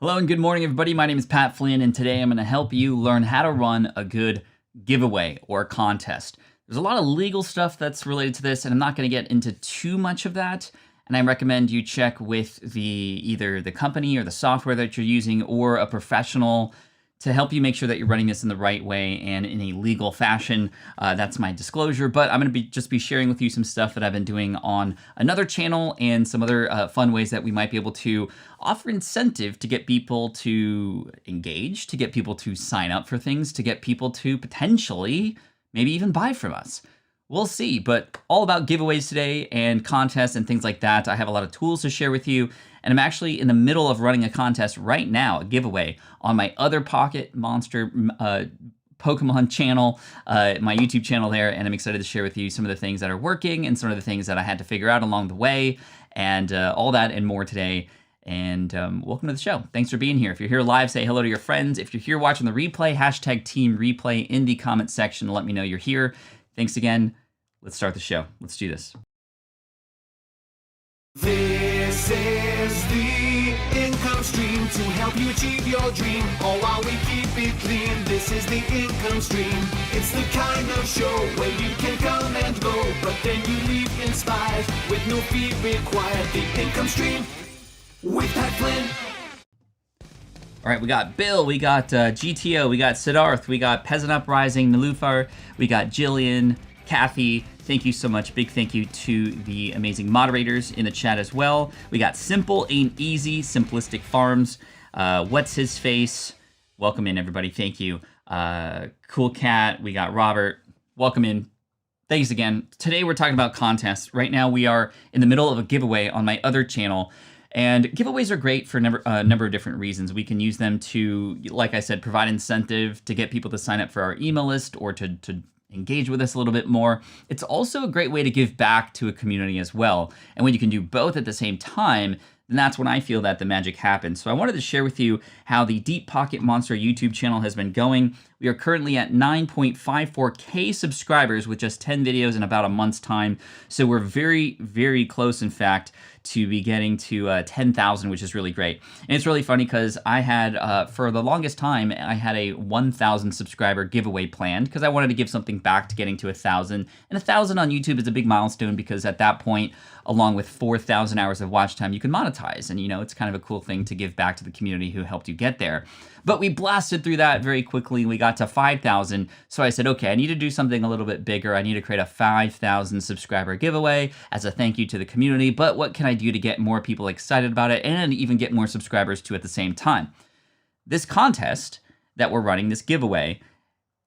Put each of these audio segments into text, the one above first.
Hello and good morning, everybody. My name is Pat Flynn, and today I'm going to help you learn how to run a good giveaway or contest. There's a lot of legal stuff that's related to this, and I'm not going to get into too much of that. And I recommend you check with either the company or the software that you're using or a professional to help you make sure that you're running this in the right way and in a legal fashion. That's my disclosure, but I'm going to just be sharing with you some stuff that I've been doing on another channel and some other fun ways that we might be able to offer incentive to get people to engage, to get people to sign up for things, to get people to potentially maybe even buy from us. We'll see, but all about giveaways today and contests and things like that. I have a lot of tools to share with you, and I'm actually in the middle of running a contest right now, a giveaway, on my other Pocket Monster Pokemon channel, my YouTube channel there, and I'm excited to share with you some of the things that are working and some of the things that I had to figure out along the way, and all that and more today. And welcome to the show. Thanks for being here. If you're here live, say hello to your friends. If you're here watching the replay, hashtag Team Replay in the comment section to let me know you're here. Thanks again. Let's start the show. Let's do this. This is the income stream to help you achieve your dream. All while we keep it clean. This is the income stream. It's the kind of show where you can come and go, but then you leave inspired with no fee required. The income stream with Pat Flynn. All right, we got Bill, we got GTO, we got Siddharth, we got Peasant Uprising, Nilufar, we got Jillian, Kathy. Thank you so much. Big thank you to the amazing moderators in the chat as well. We got Simple Ain't Easy, Simplistic Farms, What's His Face. Welcome in, everybody. Thank you. Cool Cat, we got Robert. Welcome in. Thanks again. Today we're talking about contests. Right now we are in the middle of a giveaway on my other channel. And giveaways are great for a number of different reasons. We can use them to, like I said, provide incentive to get people to sign up for our email list or to engage with us a little bit more. It's also a great way to give back to a community as well. And when you can do both at the same time, then that's when I feel that the magic happens. So I wanted to share with you how the Deep Pocket Monster YouTube channel has been going. We are currently at 9.54K subscribers with just 10 videos in about a month's time. So we're very, very close, in fact, to be getting to 10,000, which is really great. And it's really funny because I had, for the longest time, I had a 1,000 subscriber giveaway planned because I wanted to give something back to getting to 1,000. And 1,000 on YouTube is a big milestone because at that point, along with 4,000 hours of watch time, you can monetize. And, you know, it's kind of a cool thing to give back to the community who helped you get there. But we blasted through that very quickly. We got to 5,000. So I said, okay, I need to do something a little bit bigger. I need to create a 5,000 subscriber giveaway as a thank you to the community. But what can I do to get more people excited about it and even get more subscribers too at the same time? This contest that we're running, this giveaway,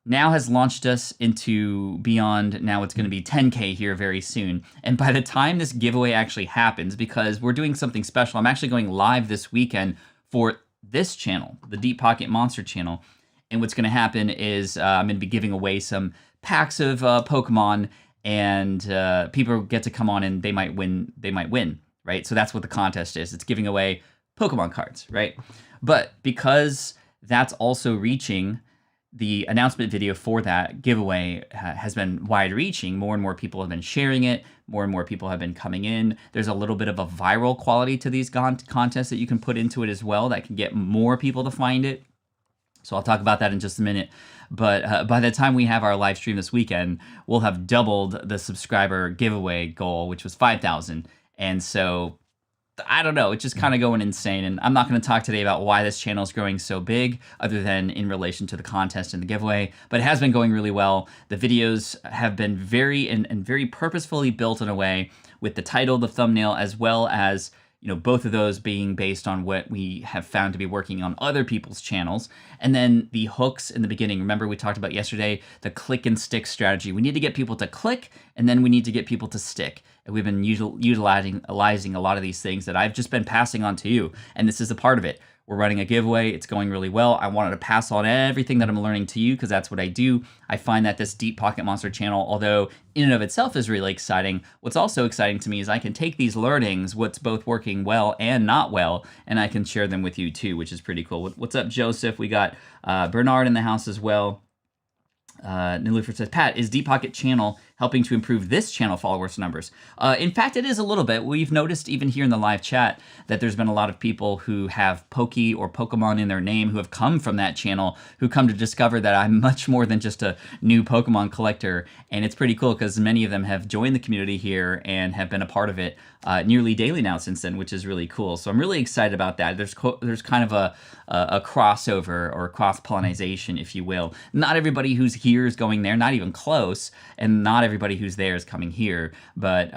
now has launched us into beyond. Now it's going to be 10K here very soon. And by the time this giveaway actually happens, because we're doing something special, I'm actually going live this weekend for this channel, the Deep Pocket Monster channel. And what's going to happen is I'm going to be giving away some packs of Pokemon, and people get to come on and they might win, right? So that's what the contest is. It's giving away Pokemon cards, right? But because that's also reaching, the announcement video for that giveaway has been wide-reaching. More and more people have been sharing it. More and more people have been coming in. There's a little bit of a viral quality to these contests that you can put into it as well that can get more people to find it. So I'll talk about that in just a minute. But by the time we have our live stream this weekend, we'll have doubled the subscriber giveaway goal, which was 5,000. And so I don't know, it's just kind of going insane. And I'm not going to talk today about why this channel is growing so big other than in relation to the contest and the giveaway, but it has been going really well. The videos have been very purposefully built in a way with the title, the thumbnail, as well as, you know, both of those being based on what we have found to be working on other people's channels. And then the hooks in the beginning. Remember we talked about yesterday, the click and stick strategy. We need to get people to click, and then we need to get people to stick. And we've been utilizing a lot of these things that I've just been passing on to you. And this is a part of it. We're running a giveaway. It's going really well. I wanted to pass on everything that I'm learning to you because that's what I do. I find that this Deep Pocket Monster channel, although in and of itself is really exciting, what's also exciting to me is I can take these learnings, what's both working well and not well, and I can share them with you too, which is pretty cool. What's up, Joseph? We got Bernard in the house as well. Nilufar says, Pat, is Deep Pocket channel helping to improve this channel followers numbers. In fact, it is a little bit. We've noticed even here in the live chat that there's been a lot of people who have Poke or Pokemon in their name who have come from that channel, who come to discover that I'm much more than just a new Pokemon collector. And it's pretty cool because many of them have joined the community here and have been a part of it nearly daily now since then, which is really cool. So I'm really excited about that. There's kind of a crossover or cross-pollination, if you will. Not everybody who's here is going there, not even close, and not everybody who's there is coming here. But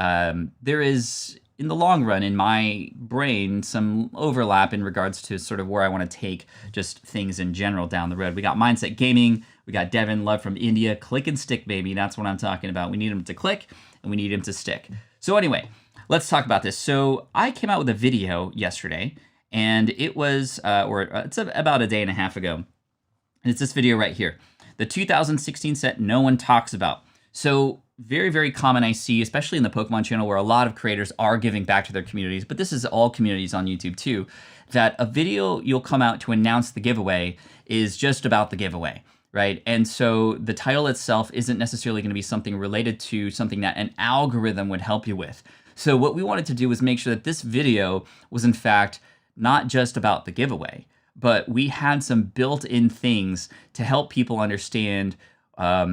there is, in the long run, in my brain, some overlap in regards to sort of where I want to take just things in general down the road. We got Mindset Gaming, we got Devin, love from India. Click and stick, baby. That's what I'm talking about. We need them to click and we need them to stick. So anyway, let's talk about this. So I came out with a video yesterday, and it was, it's about a day and a half ago. And it's this video right here. The 2016 set no one talks about. So very, very common I see, especially in the Pokemon channel, where a lot of creators are giving back to their communities, but this is all communities on YouTube too, that a video you'll come out to announce the giveaway is just about the giveaway, right? And so the title itself isn't necessarily going to be something related to something that an algorithm would help you with. So what we wanted to do was make sure that this video was in fact not just about the giveaway, but we had some built-in things to help people understand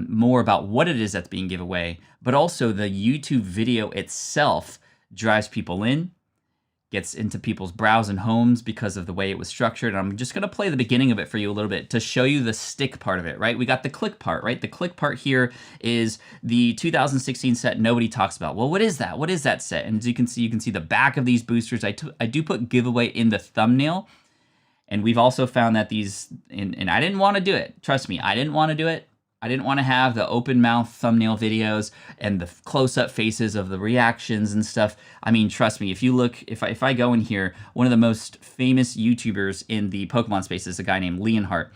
more about what it is that's being given away, but also the YouTube video itself drives people in, gets into people's browse and homes because of the way it was structured. And I'm just gonna play the beginning of it for you a little bit to show you the stick part of it, right? We got the click part, right? The click part here is the 2016 set nobody talks about. Well, what is that? What is that set? And as you can see the back of these boosters. I do put giveaway in the thumbnail. And we've also found that these, and I didn't want to do it. Trust me, I didn't want to do it. I didn't want to have the open mouth thumbnail videos and the close-up faces of the reactions and stuff. I mean, trust me, if you look, if I go in here, one of the most famous YouTubers in the Pokemon space is a guy named Leonhardt.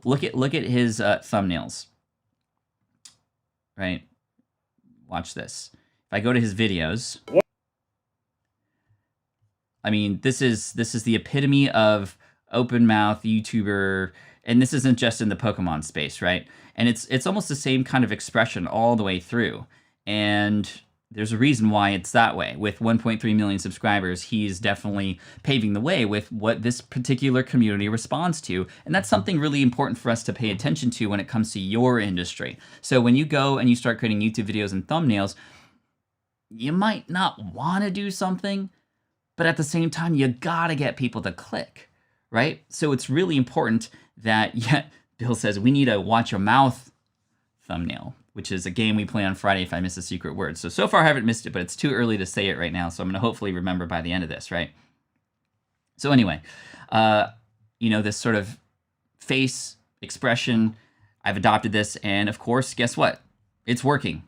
Look at his thumbnails, right? Watch this. If I go to his videos, I mean, this is the epitome of open mouth YouTuber, and this isn't just in the Pokemon space, right? And it's almost the same kind of expression all the way through. And there's a reason why it's that way. With 1.3 million subscribers, he's definitely paving the way with what this particular community responds to. And that's something really important for us to pay attention to when it comes to your industry. So when you go and you start creating YouTube videos and thumbnails, you might not want to do something, but at the same time, you gotta get people to click, right? So it's really important that, yeah, Bill says, we need a watch your mouth thumbnail, which is a game we play on Friday if I miss a secret word. So far I haven't missed it, but it's too early to say it right now. So I'm gonna hopefully remember by the end of this, right? So anyway, you know, this sort of face expression, I've adopted this, and of course, guess what? It's working.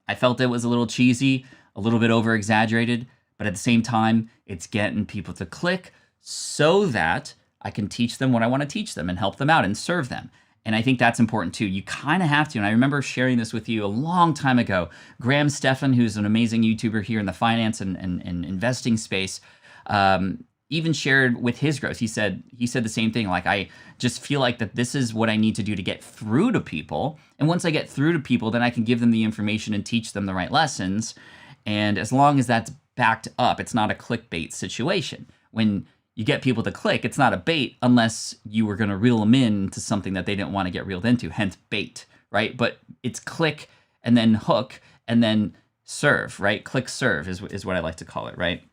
I felt it was a little cheesy, a little bit over exaggerated, but at the same time, it's getting people to click so that I can teach them what I want to teach them and help them out and serve them. And I think that's important too. You kind of have to. And I remember sharing this with you a long time ago. Graham Stephan, who's an amazing YouTuber here in the finance and investing space, even shared with his growth. He said the same thing. Like, I just feel like that this is what I need to do to get through to people. And once I get through to people, then I can give them the information and teach them the right lessons. And as long as that's backed up, it's not a clickbait situation. When you get people to click, it's not a bait unless you were going to reel them into something that they didn't want to get reeled into, hence bait, right? But it's click and then hook and then serve, right? Click serve is what I like to call it, right?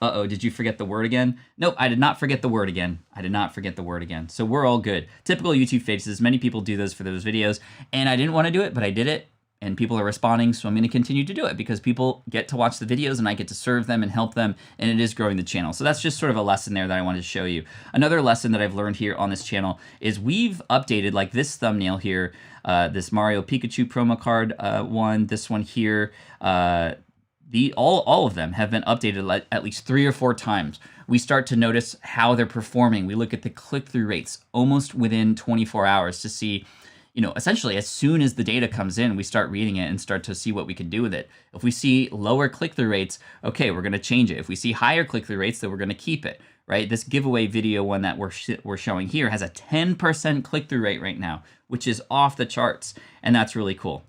Uh-oh, did you forget the word again? Nope, I did not forget the word again. I did not forget the word again. So we're all good. Typical YouTube faces. Many people do those for those videos, and I didn't want to do it, but I did it. And people are responding, so I'm going to continue to do it because people get to watch the videos and I get to serve them and help them, and it is growing the channel. So that's just sort of a lesson there that I wanted to show you. Another lesson that I've learned here on this channel is we've updated, like this thumbnail here, this Mario Pikachu promo card one, this one here, all of them have been updated at least 3 or 4 times. We start to notice how they're performing. We look at the click-through rates almost within 24 hours to see, you know, essentially as soon as the data comes in, we start reading it and start to see what we can do with it. If we see lower click-through rates, okay, we're going to change it. If we see higher click-through rates, then we're going to keep it, right? This giveaway video one that we're showing here has a 10% click-through rate right now, which is off the charts, and that's really cool.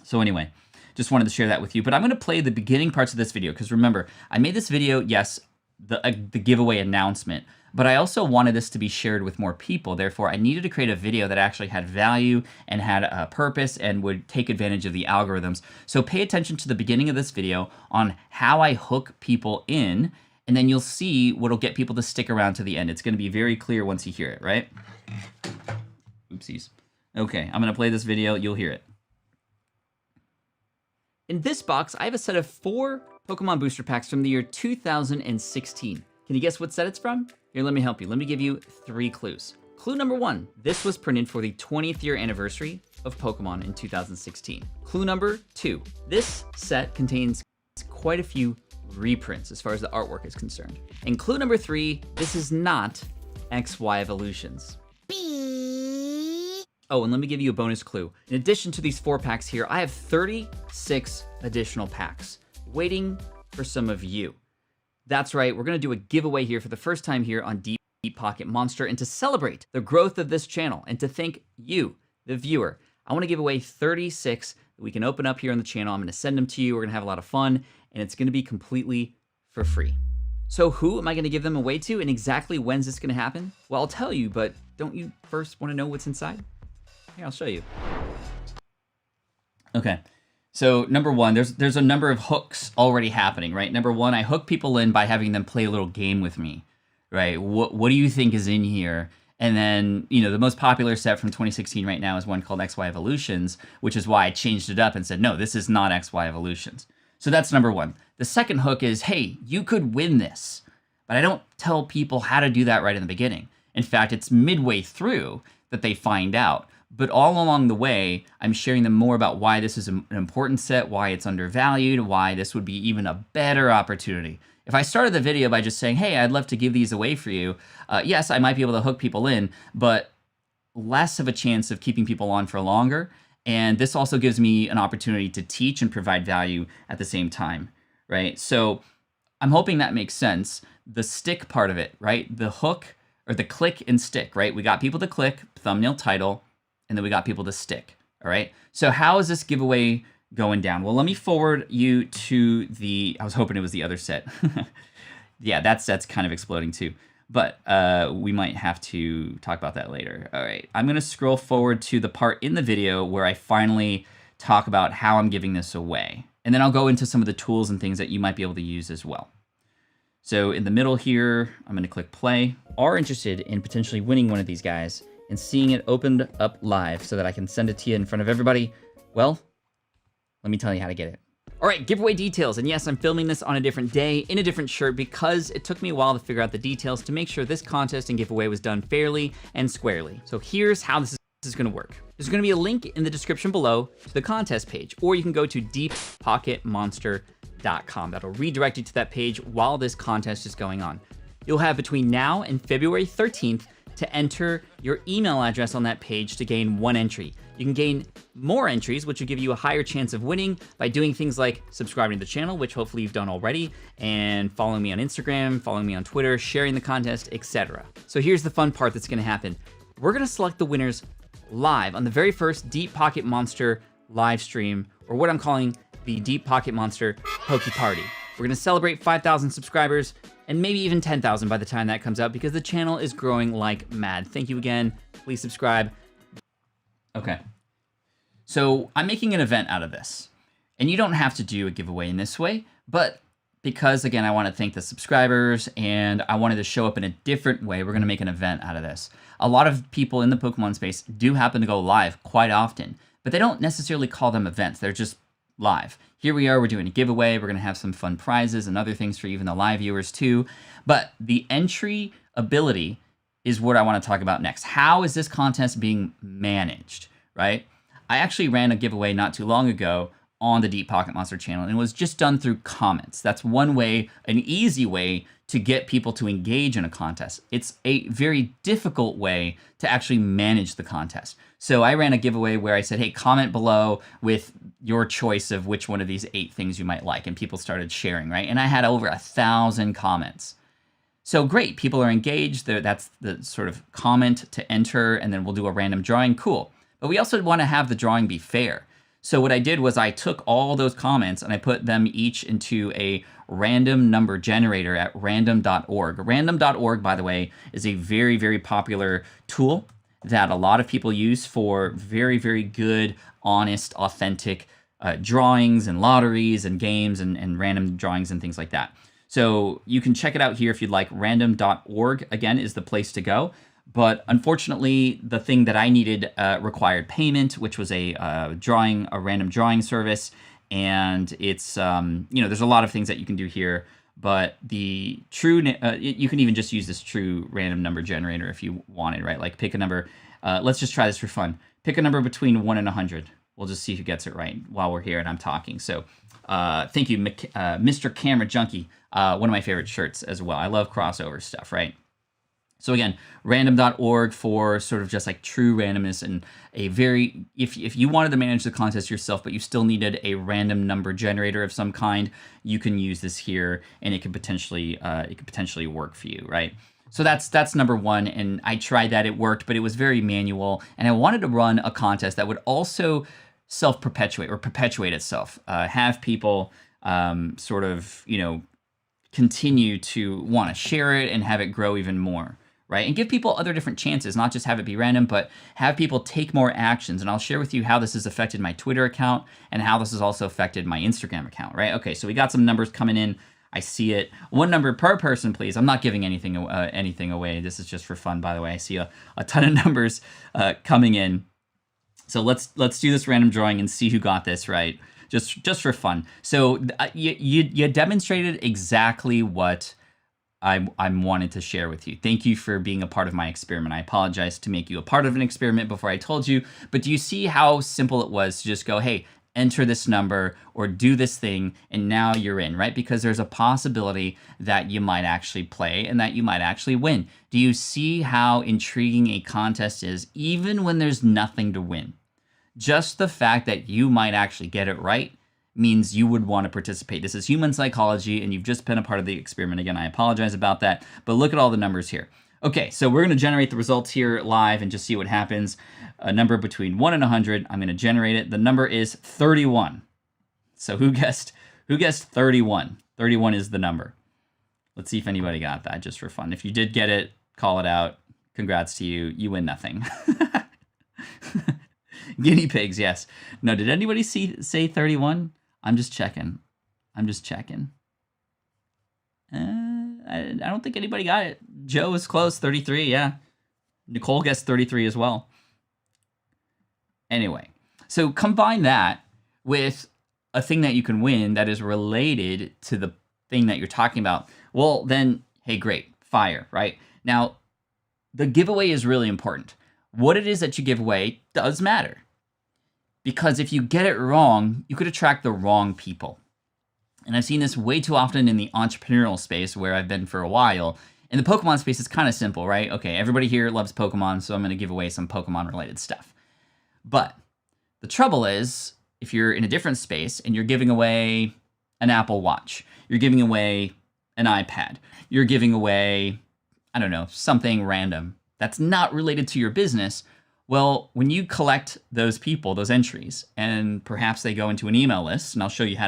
So anyway, just wanted to share that with you. But I'm going to play the beginning parts of this video because remember, I made this video, yes, the giveaway announcement, but I also wanted this to be shared with more people. Therefore, I needed to create a video that actually had value and had a purpose and would take advantage of the algorithms. So pay attention to the beginning of this video on how I hook people in, and then you'll see what'll get people to stick around to the end. It's going to be very clear once you hear it, right? Oopsies. Okay, I'm going to play this video. You'll hear it. In this box, I have a set of 4 Pokemon booster packs from the year 2016. Can you guess what set it's from? Here, let me help you. Let me give you 3 clues. Clue number 1, this was printed for the 20th year anniversary of Pokemon in 2016. Clue number 2, this set contains quite a few reprints as far as the artwork is concerned. And clue number 3, this is not XY Evolutions. Oh, and let me give you a bonus clue. In addition to these 4 packs here, I have 36 additional packs waiting for some of you. That's right, we're gonna do a giveaway here for the first time here on Deep Pocket Monster, and to celebrate the growth of this channel and to thank you, the viewer, I wanna give away 36 that we can open up here on the channel. I'm gonna send them to you, we're gonna have a lot of fun, and it's gonna be completely for free. So who am I gonna give them away to, and exactly when's this gonna happen? Well, I'll tell you, but don't you first wanna know what's inside? Here, I'll show you. Okay, so number 1, there's a number of hooks already happening, right? Number 1, I hook people in by having them play a little game with me, right? What do you think is in here? And then, you know, the most popular set from 2016 right now is one called XY Evolutions, which is why I changed it up and said, no, this is not XY Evolutions. So that's number 1. The second hook is, hey, you could win this. But I don't tell people how to do that right in the beginning. In fact, it's midway through that they find out. But all along the way, I'm sharing them more about why this is an important set, why it's undervalued, why this would be even a better opportunity. If I started the video by just saying, hey, I'd love to give these away for you, yes, I might be able to hook people in, but less of a chance of keeping people on for longer. And this also gives me an opportunity to teach and provide value at the same time, right? So I'm hoping that makes sense. The stick part of it, right? The hook, or the click and stick, right? We got people to click, thumbnail title, and then we got people to stick, all right? So how is this giveaway going down? Well, let me forward you to the, I was hoping it was the other set. Yeah, that set's kind of exploding too, but we might have to talk about that later. All right, I'm gonna scroll forward to the part in the video where I finally talk about how I'm giving this away. And then I'll go into some of the tools and things that you might be able to use as well. So in the middle here, I'm gonna click play. Are interested in potentially winning one of these guys and seeing it opened up live so that I can send it to you in front of everybody, well, let me tell you how to get it. All right, giveaway details. And yes, I'm filming this on a different day in a different shirt because it took me a while to figure out the details to make sure this contest and giveaway was done fairly and squarely. So here's how this is gonna work. There's gonna be a link in the description below to the contest page, or you can go to deeppocketmonster.com. That'll redirect you to that page while this contest is going on. You'll have between now and February 13th to enter your email address on that page to gain 1 entry. You can gain more entries, which will give you a higher chance of winning by doing things like subscribing to the channel, which hopefully you've done already, and following me on Instagram, following me on Twitter, sharing the contest, etc. So here's the fun part that's gonna happen. We're gonna select the winners live on the very first Deep Pocket Monster live stream, or what I'm calling the Deep Pocket Monster Poke Party. We're gonna celebrate 5,000 subscribers, and maybe even 10,000 by the time that comes out, because the channel is growing like mad. Thank you again, please subscribe. Okay, so I'm making an event out of this. And you don't have to do a giveaway in this way, but because again, I wanna thank the subscribers and I wanted to show up in a different way, we're gonna make an event out of this. A lot of people in the Pokemon space do happen to go live quite often, but they don't necessarily call them events, they're just live. Here we are, we're doing a giveaway, we're gonna have some fun prizes and other things for even the live viewers too, but the entry ability is what I wanna talk about next. How is this contest being managed, right? I actually ran a giveaway not too long ago on the Deep Pocket Monster channel, and it was just done through comments. That's one way, an easy way to get people to engage in a contest. It's a very difficult way to actually manage the contest. So I ran a giveaway where I said, hey, comment below with your choice of which one of these 8 things you might like, and people started sharing, right? And I had over 1,000 comments. So great, people are engaged. That's the sort of comment to enter, and then we'll do a random drawing, cool. But we also want to have the drawing be fair. So what I did was I took all those comments and I put them each into a random number generator at random.org. Random.org, by the way, is a very, very popular tool that a lot of people use for very, very good, honest, authentic drawings and lotteries and games and random drawings and things like that. So you can check it out here if you'd like. Random.org, again, is the place to go. But unfortunately, the thing that I needed required payment, which was a random drawing service. And it's, there's a lot of things that you can do here. But the true, you can even just use this true random number generator if you wanted, right? Like pick a number. Let's just try this for fun. Pick a number between 1 and 100. We'll just see who gets it right while we're here and I'm talking. So thank you, Mr. Camera Junkie. One of my favorite shirts as well. I love crossover stuff, right? So again, random.org for sort of just like true randomness and a very, if you wanted to manage the contest yourself, but you still needed a random number generator of some kind, you can use this here and it could potentially work for you, right? So that's number one. And I tried that, it worked, but it was very manual. And I wanted to run a contest that would also self-perpetuate or perpetuate itself, have people sort of, continue to want to share it and have it grow even more. Right? And give people other different chances, not just have it be random, but have people take more actions. And I'll share with you how this has affected my Twitter account and how this has also affected my Instagram account, right? Okay, so we got some numbers coming in. I see it. One number per person, please. I'm not giving anything away. This is just for fun, by the way. I see a ton of numbers coming in. So let's do this random drawing and see who got this right, just for fun. So you demonstrated exactly what I wanted to share with you. Thank you for being a part of my experiment. I apologize to make you a part of an experiment before I told you, but do you see how simple it was to just go, hey, enter this number or do this thing, and now you're in, right? Because there's a possibility that you might actually play and that you might actually win. Do you see how intriguing a contest is, even when there's nothing to win? Just the fact that you might actually get it right means you would want to participate. This is human psychology, and you've just been a part of the experiment. Again, I apologize about that, but look at all the numbers here. Okay, so we're going to generate the results here live and just see what happens. A number between 1 and 100. I'm going to generate it. The number is 31. So who guessed 31? 31 is the number. Let's see if anybody got that, just for fun. If you did get it, call it out. Congrats to you. You win nothing. Guinea pigs, yes. No, did anybody say 31? I'm just checking. I don't think anybody got it. Joe was close, 33, yeah. Nicole guessed 33 as well. Anyway, so combine that with a thing that you can win that is related to the thing that you're talking about. Well, then, hey, great, fire, right? Now, the giveaway is really important. What it is that you give away does matter. Because if you get it wrong, you could attract the wrong people. And I've seen this way too often in the entrepreneurial space where I've been for a while. In the Pokemon space, it's kind of simple, right? Okay, everybody here loves Pokemon, so I'm going to give away some Pokemon-related stuff. But the trouble is, if you're in a different space and you're giving away an Apple Watch, you're giving away an iPad, you're giving away, I don't know, something random that's not related to your business, well, when you collect those people, those entries, and perhaps they go into an email list, and I'll show you how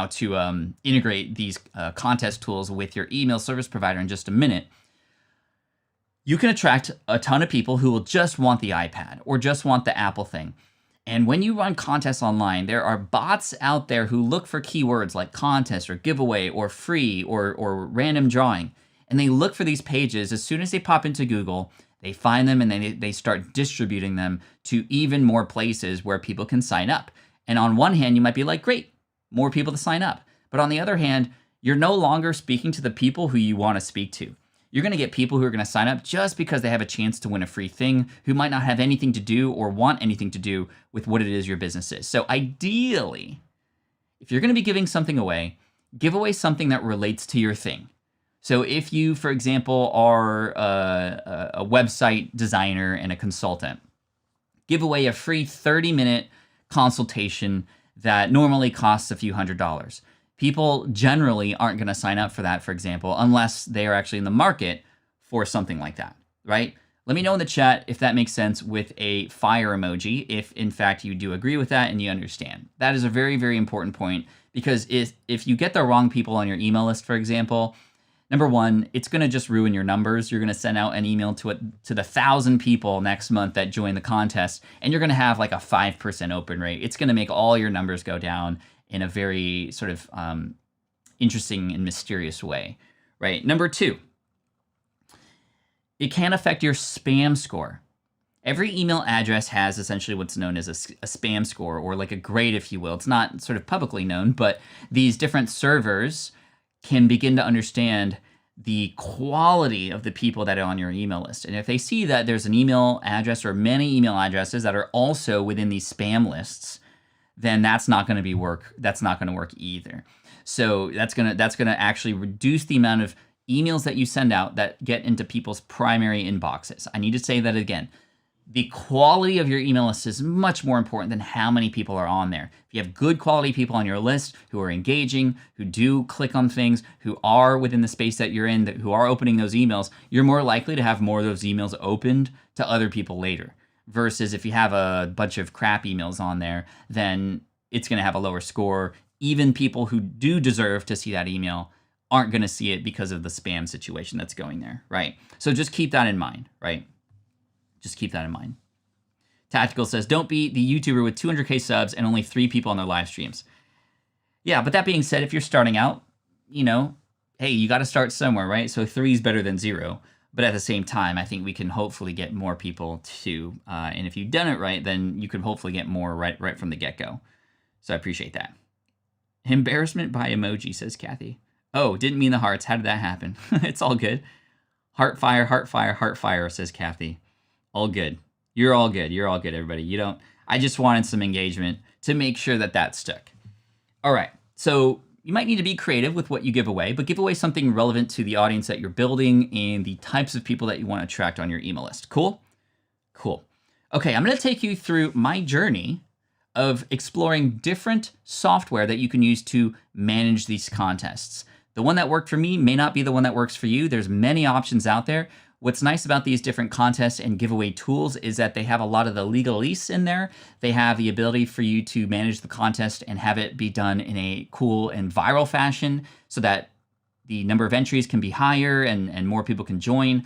to integrate these contest tools with your email service provider in just a minute, you can attract a ton of people who will just want the iPad or just want the Apple thing. And when you run contests online, there are bots out there who look for keywords like contest or giveaway or free or random drawing. And they look for these pages. As soon as they pop into Google, they find them and they start distributing them to even more places where people can sign up. And on one hand, you might be like, great, more people to sign up. But on the other hand, you're no longer speaking to the people who you want to speak to. You're going to get people who are going to sign up just because they have a chance to win a free thing, who might not have anything to do or want anything to do with what it is your business is. So ideally, if you're going to be giving something away, give away something that relates to your thing. So if you, for example, are a website designer and a consultant, give away a free 30-minute consultation that normally costs a few $100s. People generally aren't going to sign up for that, for example, unless they are actually in the market for something like that, right? Let me know in the chat if that makes sense with a fire emoji, if in fact you do agree with that and you understand. That is a very, very important point, because if you get the wrong people on your email list, for example, number one, it's going to just ruin your numbers. You're going to send out an email to the 1,000 people next month that join the contest, and you're going to have like a 5% open rate. It's going to make all your numbers go down in a very sort of interesting and mysterious way, right? Number two, it can affect your spam score. Every email address has essentially what's known as a spam score, or like a grade, if you will. It's not sort of publicly known, but these different servers can begin to understand the quality of the people that are on your email list. And if they see that there's an email address or many email addresses that are also within these spam lists, then that's not going to work. That's not going to work either. So that's going to actually reduce the amount of emails that you send out that get into people's primary inboxes. I need to say that again. The quality of your email list is much more important than how many people are on there. If you have good quality people on your list who are engaging, who do click on things, who are within the space that you're in, who are opening those emails, you're more likely to have more of those emails opened to other people later. Versus if you have a bunch of crap emails on there, then it's going to have a lower score. Even people who do deserve to see that email aren't going to see it because of the spam situation that's going there, right? So just keep that in mind, right? Just keep that in mind. Tactical says, don't be the YouTuber with 200K subs and only 3 people on their live streams. Yeah, but that being said, if you're starting out, you know, hey, you got to start somewhere, right? So 3 is better than 0. But at the same time, I think we can hopefully get more people too. And if you've done it right, then you can hopefully get more right from the get-go. So I appreciate that. Embarrassment by emoji, says Kathy. Oh, didn't mean the hearts. How did that happen? It's all good. Heart fire, heart fire, heart fire, says Kathy. All good. You're all good. You're all good, everybody. I just wanted some engagement to make sure that stuck. All right. So you might need to be creative with what you give away, but give away something relevant to the audience that you're building and the types of people that you want to attract on your email list. Cool? Cool. Okay, I'm going to take you through my journey of exploring different software that you can use to manage these contests. The one that worked for me may not be the one that works for you. There's many options out there. What's nice about these different contests and giveaway tools is that they have a lot of the legalese in there. They have the ability for you to manage the contest and have it be done in a cool and viral fashion so that the number of entries can be higher and more people can join.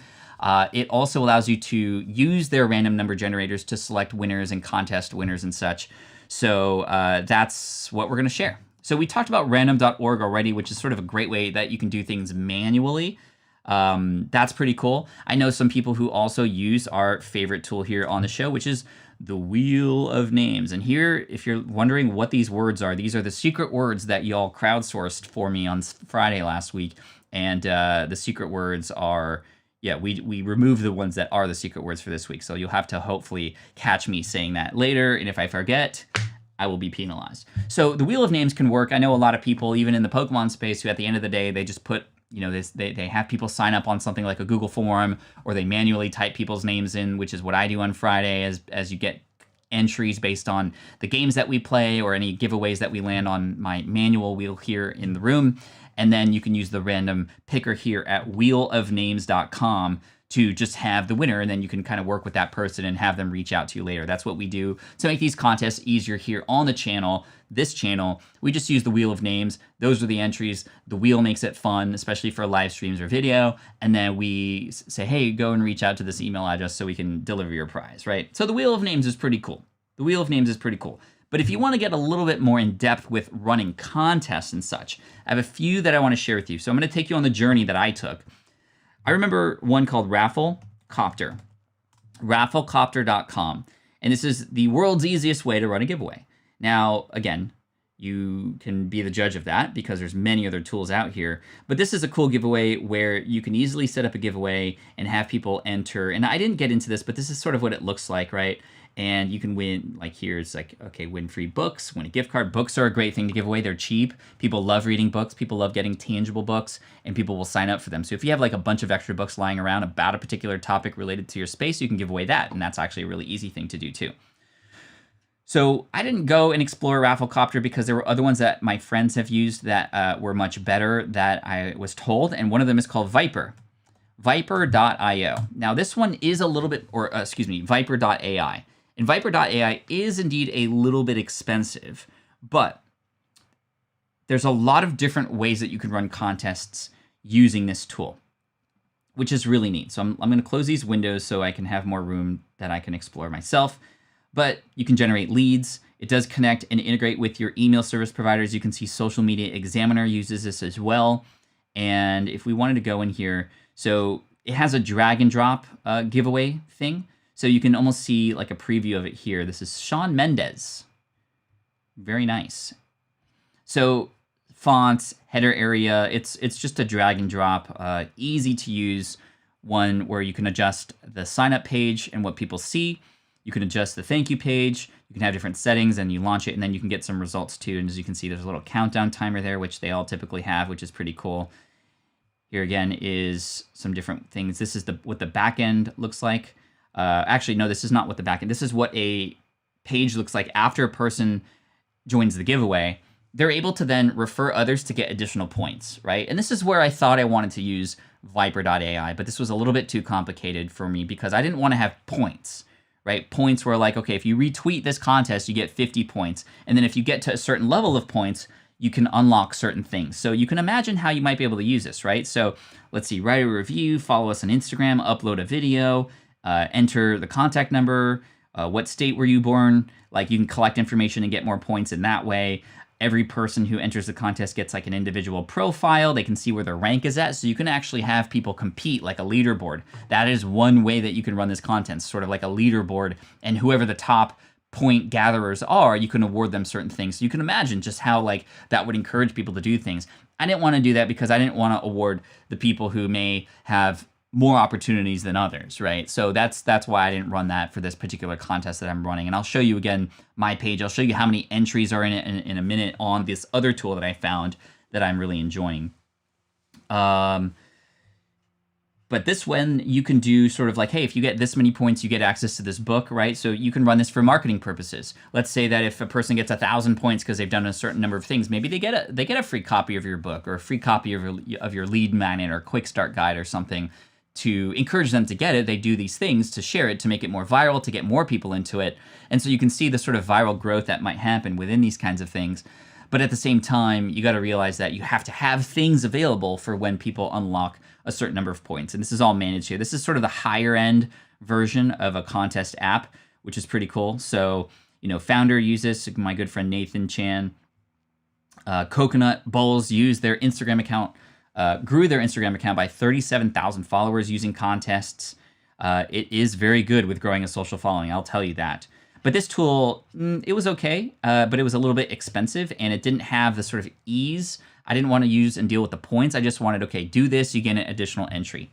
It also allows you to use their random number generators to select winners and contest winners and such. So that's what we're going to share. So we talked about random.org already, which is sort of a great way that you can do things manually. That's pretty cool. I know some people who also use our favorite tool here on the show, which is the Wheel of Names. And here, if you're wondering what these words are, these are the secret words that y'all crowdsourced for me on Friday last week. And the secret words are, yeah, we removed the ones that are the secret words for this week. So you'll have to hopefully catch me saying that later. And if I forget, I will be penalized. So the Wheel of Names can work. I know a lot of people, even in the Pokemon space, who at the end of the day, they just put, you know, they have people sign up on something like a Google form, or they manually type people's names in, which is what I do on Friday as you get entries based on the games that we play or any giveaways that we land on my manual wheel here in the room. And then you can use the random picker here at wheelofnames.com to just have the winner, and then you can kind of work with that person and have them reach out to you later. That's what we do to make these contests easier here on the channel. This channel, we just use the Wheel of Names. Those are the entries. The wheel makes it fun, especially for live streams or video. And then we say, hey, go and reach out to this email address so we can deliver your prize, right? So the Wheel of Names is pretty cool. The Wheel of Names is pretty cool. But if you want to get a little bit more in depth with running contests and such, I have a few that I want to share with you. So I'm going to take you on the journey that I took. I remember one called Rafflecopter, rafflecopter.com. And this is the world's easiest way to run a giveaway. Now, again, you can be the judge of that because there's many other tools out here. But this is a cool giveaway where you can easily set up a giveaway and have people enter. And I didn't get into this, but this is sort of what it looks like, right? And you can win, like here's like, okay, win free books, win a gift card. Books are a great thing to give away. They're cheap. People love reading books. People love getting tangible books, and people will sign up for them. So if you have like a bunch of extra books lying around about a particular topic related to your space, you can give away that. And that's actually a really easy thing to do too. So I didn't go and explore Rafflecopter because there were other ones that my friends have used that were much better that I was told. And one of them is called Viper. Viper.io. Now this one is a little bit, or excuse me, Viper.ai. And Viper.ai is indeed a little bit expensive, but there's a lot of different ways that you can run contests using this tool, which is really neat. So I'm going to close these windows so I can have more room that I can explore myself. But you can generate leads. It does connect and integrate with your email service providers. You can see Social Media Examiner uses this as well. And if we wanted to go in here, so it has a drag and drop giveaway thing. So you can almost see like a preview of it here. This is Shawn Mendes. Very nice. So fonts, header area, it's just a drag and drop, easy to use one where you can adjust the sign up page and what people see. You can adjust the thank you page. You can have different settings and you launch it and then you can get some results too. And as you can see, there's a little countdown timer there, which they all typically have, which is pretty cool. Here again is some different things. This is what the back end looks like. Actually, no, this is not what the back end. This is what a page looks like after a person joins the giveaway. They're able to then refer others to get additional points, right? And this is where I thought I wanted to use Viper.ai, but this was a little bit too complicated for me because I didn't want to have points, right? Points were like, okay, if you retweet this contest, you get 50 points. And then if you get to a certain level of points, you can unlock certain things. So you can imagine how you might be able to use this, right? So let's see, write a review, follow us on Instagram, upload a video, enter the contact number, what state were you born? Like you can collect information and get more points in that way. Every person who enters the contest gets like an individual profile. They can see where their rank is at. So you can actually have people compete like a leaderboard. That is one way that you can run this contest, sort of like a leaderboard. And whoever the top point gatherers are, you can award them certain things. So you can imagine just how like that would encourage people to do things. I didn't want to do that because I didn't want to award the people who may have more opportunities than others, right? So that's why I didn't run that for this particular contest that I'm running. And I'll show you again my page. I'll show you how many entries are in it in a minute on this other tool that I found that I'm really enjoying. But this one you can do sort of like, hey, if you get this many points, you get access to this book, right? So you can run this for marketing purposes. Let's say that if a person gets 1,000 points because they've done a certain number of things, maybe they get a free copy of your book or a free copy of your lead magnet or quick start guide or something. To encourage them to get it, they do these things to share it, to make it more viral, to get more people into it. And so you can see the sort of viral growth that might happen within these kinds of things. But at the same time, you got to realize that you have to have things available for when people unlock a certain number of points. And this is all managed here. This is sort of the higher end version of a contest app, which is pretty cool. So, you know, Founder uses this, my good friend Nathan Chan. Coconut Bowls use their Instagram account. Grew their Instagram account by 37,000 followers using contests. It is very good with growing a social following, I'll tell you that. But this tool, it was okay, but it was a little bit expensive and it didn't have the sort of ease. I didn't want to use and deal with the points. I just wanted, okay, do this, you get an additional entry.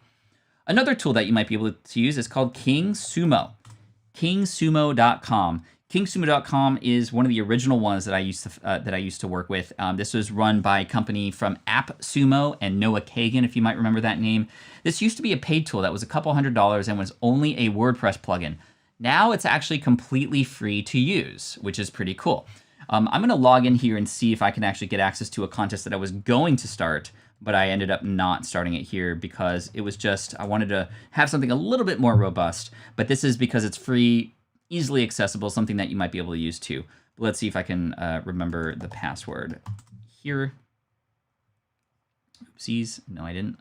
Another tool that you might be able to use is called KingSumo. KingSumo.com. KingSumo.com is one of the original ones that I used to work with. This was run by a company from AppSumo and Noah Kagan, if you might remember that name. This used to be a paid tool that was a couple $100 and was only a WordPress plugin. Now it's actually completely free to use, which is pretty cool. I'm going to log in here and see if I can actually get access to a contest that I was going to start, but I ended up not starting it here because it was just, I wanted to have something a little bit more robust. But this is because it's free, easily accessible, something that you might be able to use too. But let's see if I can remember the password here. Oopsies, no I didn't.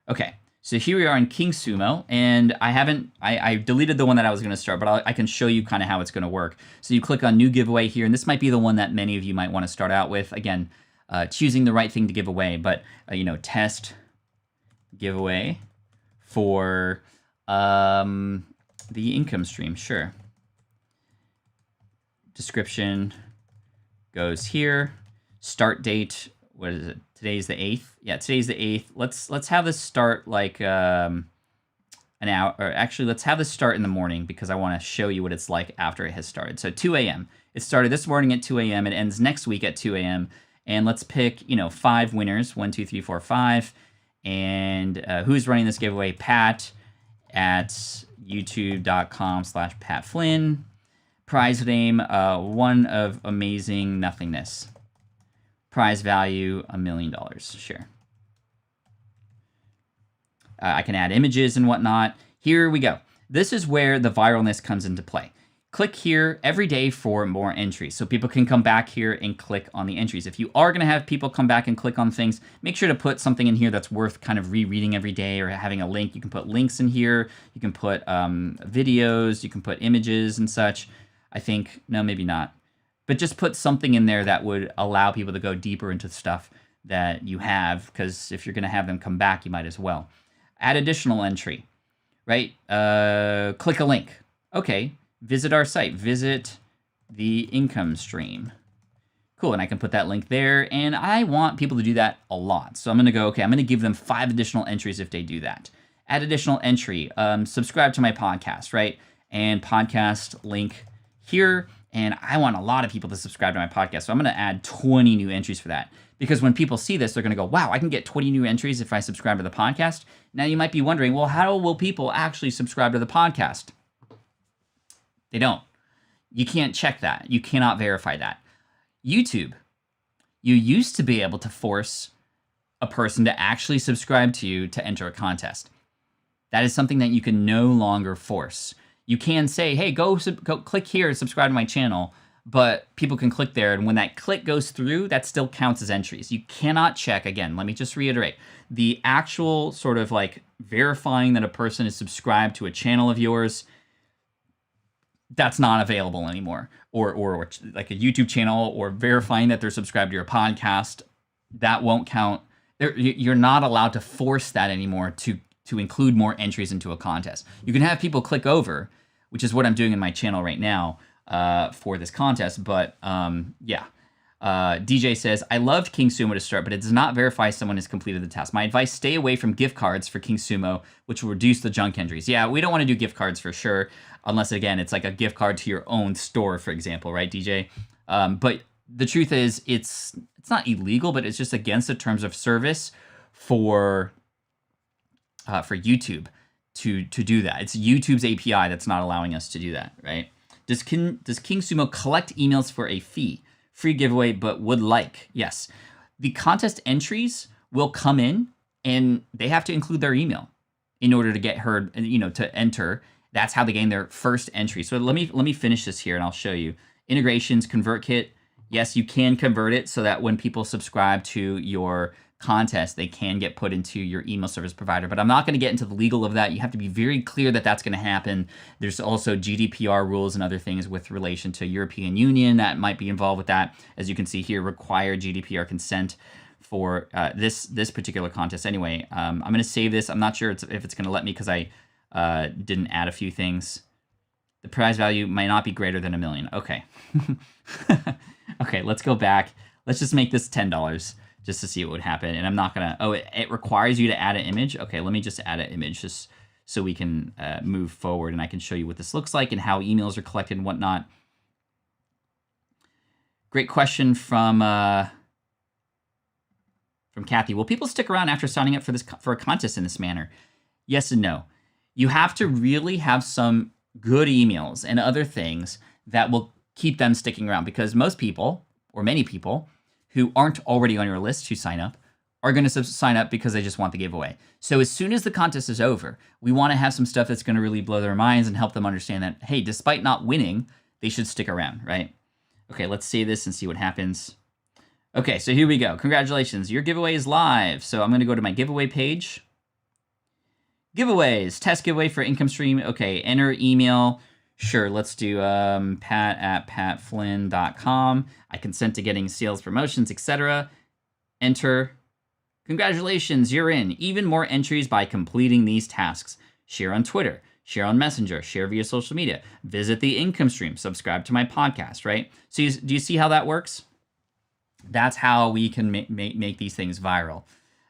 Okay, so here we are in KingSumo, and I deleted the one that I was gonna start, but I can show you kind of how it's gonna work. So you click on New Giveaway here, and this might be the one that many of you might wanna start out with. Again, choosing the right thing to give away, but you know, test giveaway for the income stream, sure. Description goes here. Start date, what is it? Today's the 8th. Yeah, today's the 8th. Let's have this start like an hour, or actually let's have this start in the morning because I want to show you what it's like after it has started. So 2 a.m. It started this morning at 2 a.m. It ends next week at 2 a.m. And let's pick, you know, 5 winners, 1, 2, 3, 4, 5. And who's running this giveaway? Pat at youtube.com/Pat Flynn. Prize name, one of amazing nothingness. Prize value, $1 million. Share. I can add images and whatnot. Here we go. This is where the viralness comes into play. Click here every day for more entries. So people can come back here and click on the entries. If you are going to have people come back and click on things, make sure to put something in here that's worth kind of rereading every day, or having a link. You can put links in here. You can put videos. You can put images and such. I think, no, maybe not. But just put something in there that would allow people to go deeper into stuff that you have, because if you're going to have them come back, you might as well. Add additional entry, right? Click a link. Okay. Visit our site, visit the income stream. Cool, and I can put that link there, and I want people to do that a lot. So I'm gonna go, okay, I'm gonna give them 5 additional entries if they do that. Add additional entry, subscribe to my podcast, right? And podcast link here, and I want a lot of people to subscribe to my podcast, so I'm gonna add 20 new entries for that. Because when people see this, they're gonna go, wow, I can get 20 new entries if I subscribe to the podcast. Now you might be wondering, well, how will people actually subscribe to the podcast? They don't. You can't check that. You cannot verify that. YouTube, you used to be able to force a person to actually subscribe to you to enter a contest. That is something that you can no longer force. You can say, hey, go click here and subscribe to my channel, but people can click there, and when that click goes through, that still counts as entries. You cannot check, again, let me just reiterate, the actual sort of like verifying that a person is subscribed to a channel of yours, that's not available anymore. Or like a YouTube channel, or verifying that they're subscribed to your podcast, that won't count. You're not allowed to force that anymore to include more entries into a contest. You can have people click over, which is what I'm doing in my channel right now for this contest. But yeah. DJ says, I loved KingSumo to start, but it does not verify someone has completed the task. My advice, stay away from gift cards for KingSumo, which will reduce the junk entries. Yeah, we don't want to do gift cards for sure, unless, again, it's like a gift card to your own store, for example, right, DJ? But the truth is, it's not illegal, but it's just against the terms of service for YouTube to do that. It's YouTube's API that's not allowing us to do that, right? Does KingSumo collect emails for a fee? Free giveaway, but would like. Yes. The contest entries will come in, and they have to include their email in order to get heard, to enter. That's how they gain their first entry. So let me finish this here, and I'll show you. Integrations, ConvertKit. Yes, you can convert it so that when people subscribe to your contest, they can get put into your email service provider. But I'm not going to get into the legal of that. You have to be very clear that that's going to happen. There's also GDPR rules and other things with relation to European Union that might be involved with that. As you can see here, require GDPR consent for this particular contest. Anyway, I'm going to save this. I'm not sure if it's going to let me because I didn't add a few things. The prize value might not be greater than $1 million. Okay. Okay, let's go back. Let's just make this $10. Just to see what would happen. And I'm not gonna, it requires you to add an image. Okay, let me just add an image just so we can move forward, and I can show you what this looks like and how emails are collected and whatnot. Great question from Kathy. Will people stick around after signing up for a contest in this manner? Yes and no. You have to really have some good emails and other things that will keep them sticking around, because most people, or many people, who aren't already on your list to sign up are going to sign up because they just want the giveaway. So as soon as the contest is over, we want to have some stuff that's going to really blow their minds and help them understand that, hey, despite not winning, they should stick around, right? Okay, let's save this and see what happens. Okay, so here we go. Congratulations, your giveaway is live. So I'm going to go to my giveaway page. Giveaways, test giveaway for income stream. Okay, enter email. Sure, let's do pat@patflynn.com. I consent to getting sales promotions, etc. Enter. Congratulations, you're in. Even more entries by completing these tasks. Share on Twitter, share on Messenger, share via social media, visit the income stream, subscribe to my podcast, right? So do you see how that works? That's how we can make these things viral.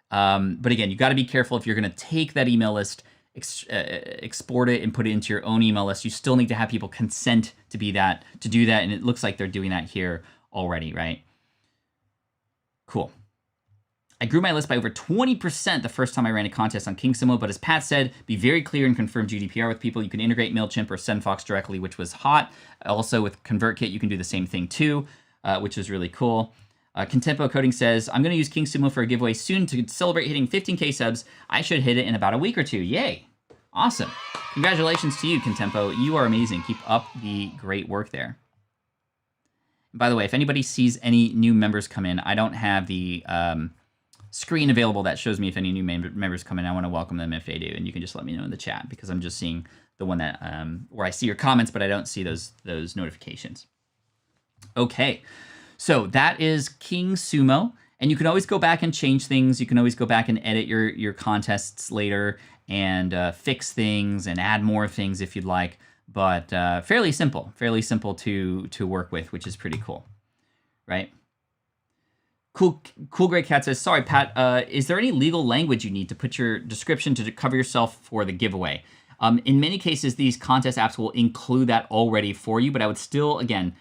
But again, you got to be careful if you're going to take that email list, export it and put it into your own email list. You still need to have people consent to do that, and it looks like they're doing that here already, right? Cool. I grew my list by over 20% the first time I ran a contest on KingSumo, but as Pat said, be very clear and confirm GDPR with people. You can integrate MailChimp or SendFox directly, which was hot. Also with ConvertKit, you can do the same thing too, which is really cool. Contempo Coding says, I'm going to use KingSumo for a giveaway soon to celebrate hitting 15K subs. I should hit it in about a week or two. Yay. Awesome. Congratulations to you, Contempo. You are amazing. Keep up the great work there. By the way, if anybody sees any new members come in, I don't have the screen available that shows me if any new members come in. I want to welcome them if they do, and you can just let me know in the chat because I'm just seeing the one that where I see your comments, but I don't see those notifications. Okay, so that is KingSumo, and you can always go back and change things. You can always go back and edit your contests later and fix things and add more things if you'd like. But fairly simple to work with, which is pretty cool, right? Cool Great Cat says, sorry, Pat, is there any legal language you need to put your description to cover yourself for the giveaway? In many cases, these contest apps will include that already for you, but I would still, again,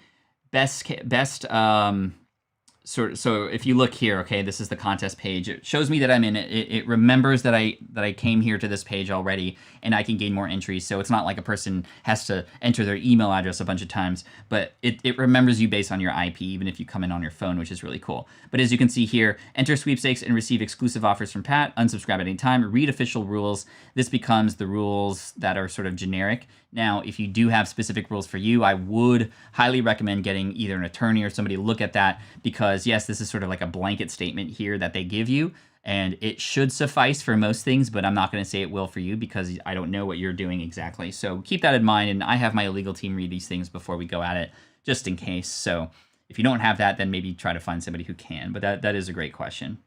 so if you look here, okay, this is the contest page. It shows me that I'm in it. It remembers that I came here to this page already, and I can gain more entries. So it's not like a person has to enter their email address a bunch of times, but it remembers you based on your IP, even if you come in on your phone, which is really cool. But as you can see here, enter sweepstakes and receive exclusive offers from Pat, unsubscribe at any time, read official rules. This becomes the rules that are sort of generic. Now, if you do have specific rules for you, I would highly recommend getting either an attorney or somebody to look at that because, yes, this is sort of like a blanket statement here that they give you, and it should suffice for most things, but I'm not going to say it will for you because I don't know what you're doing exactly. So keep that in mind, and I have my legal team read these things before we go at it, just in case. So if you don't have that, then maybe try to find somebody who can, but that is a great question.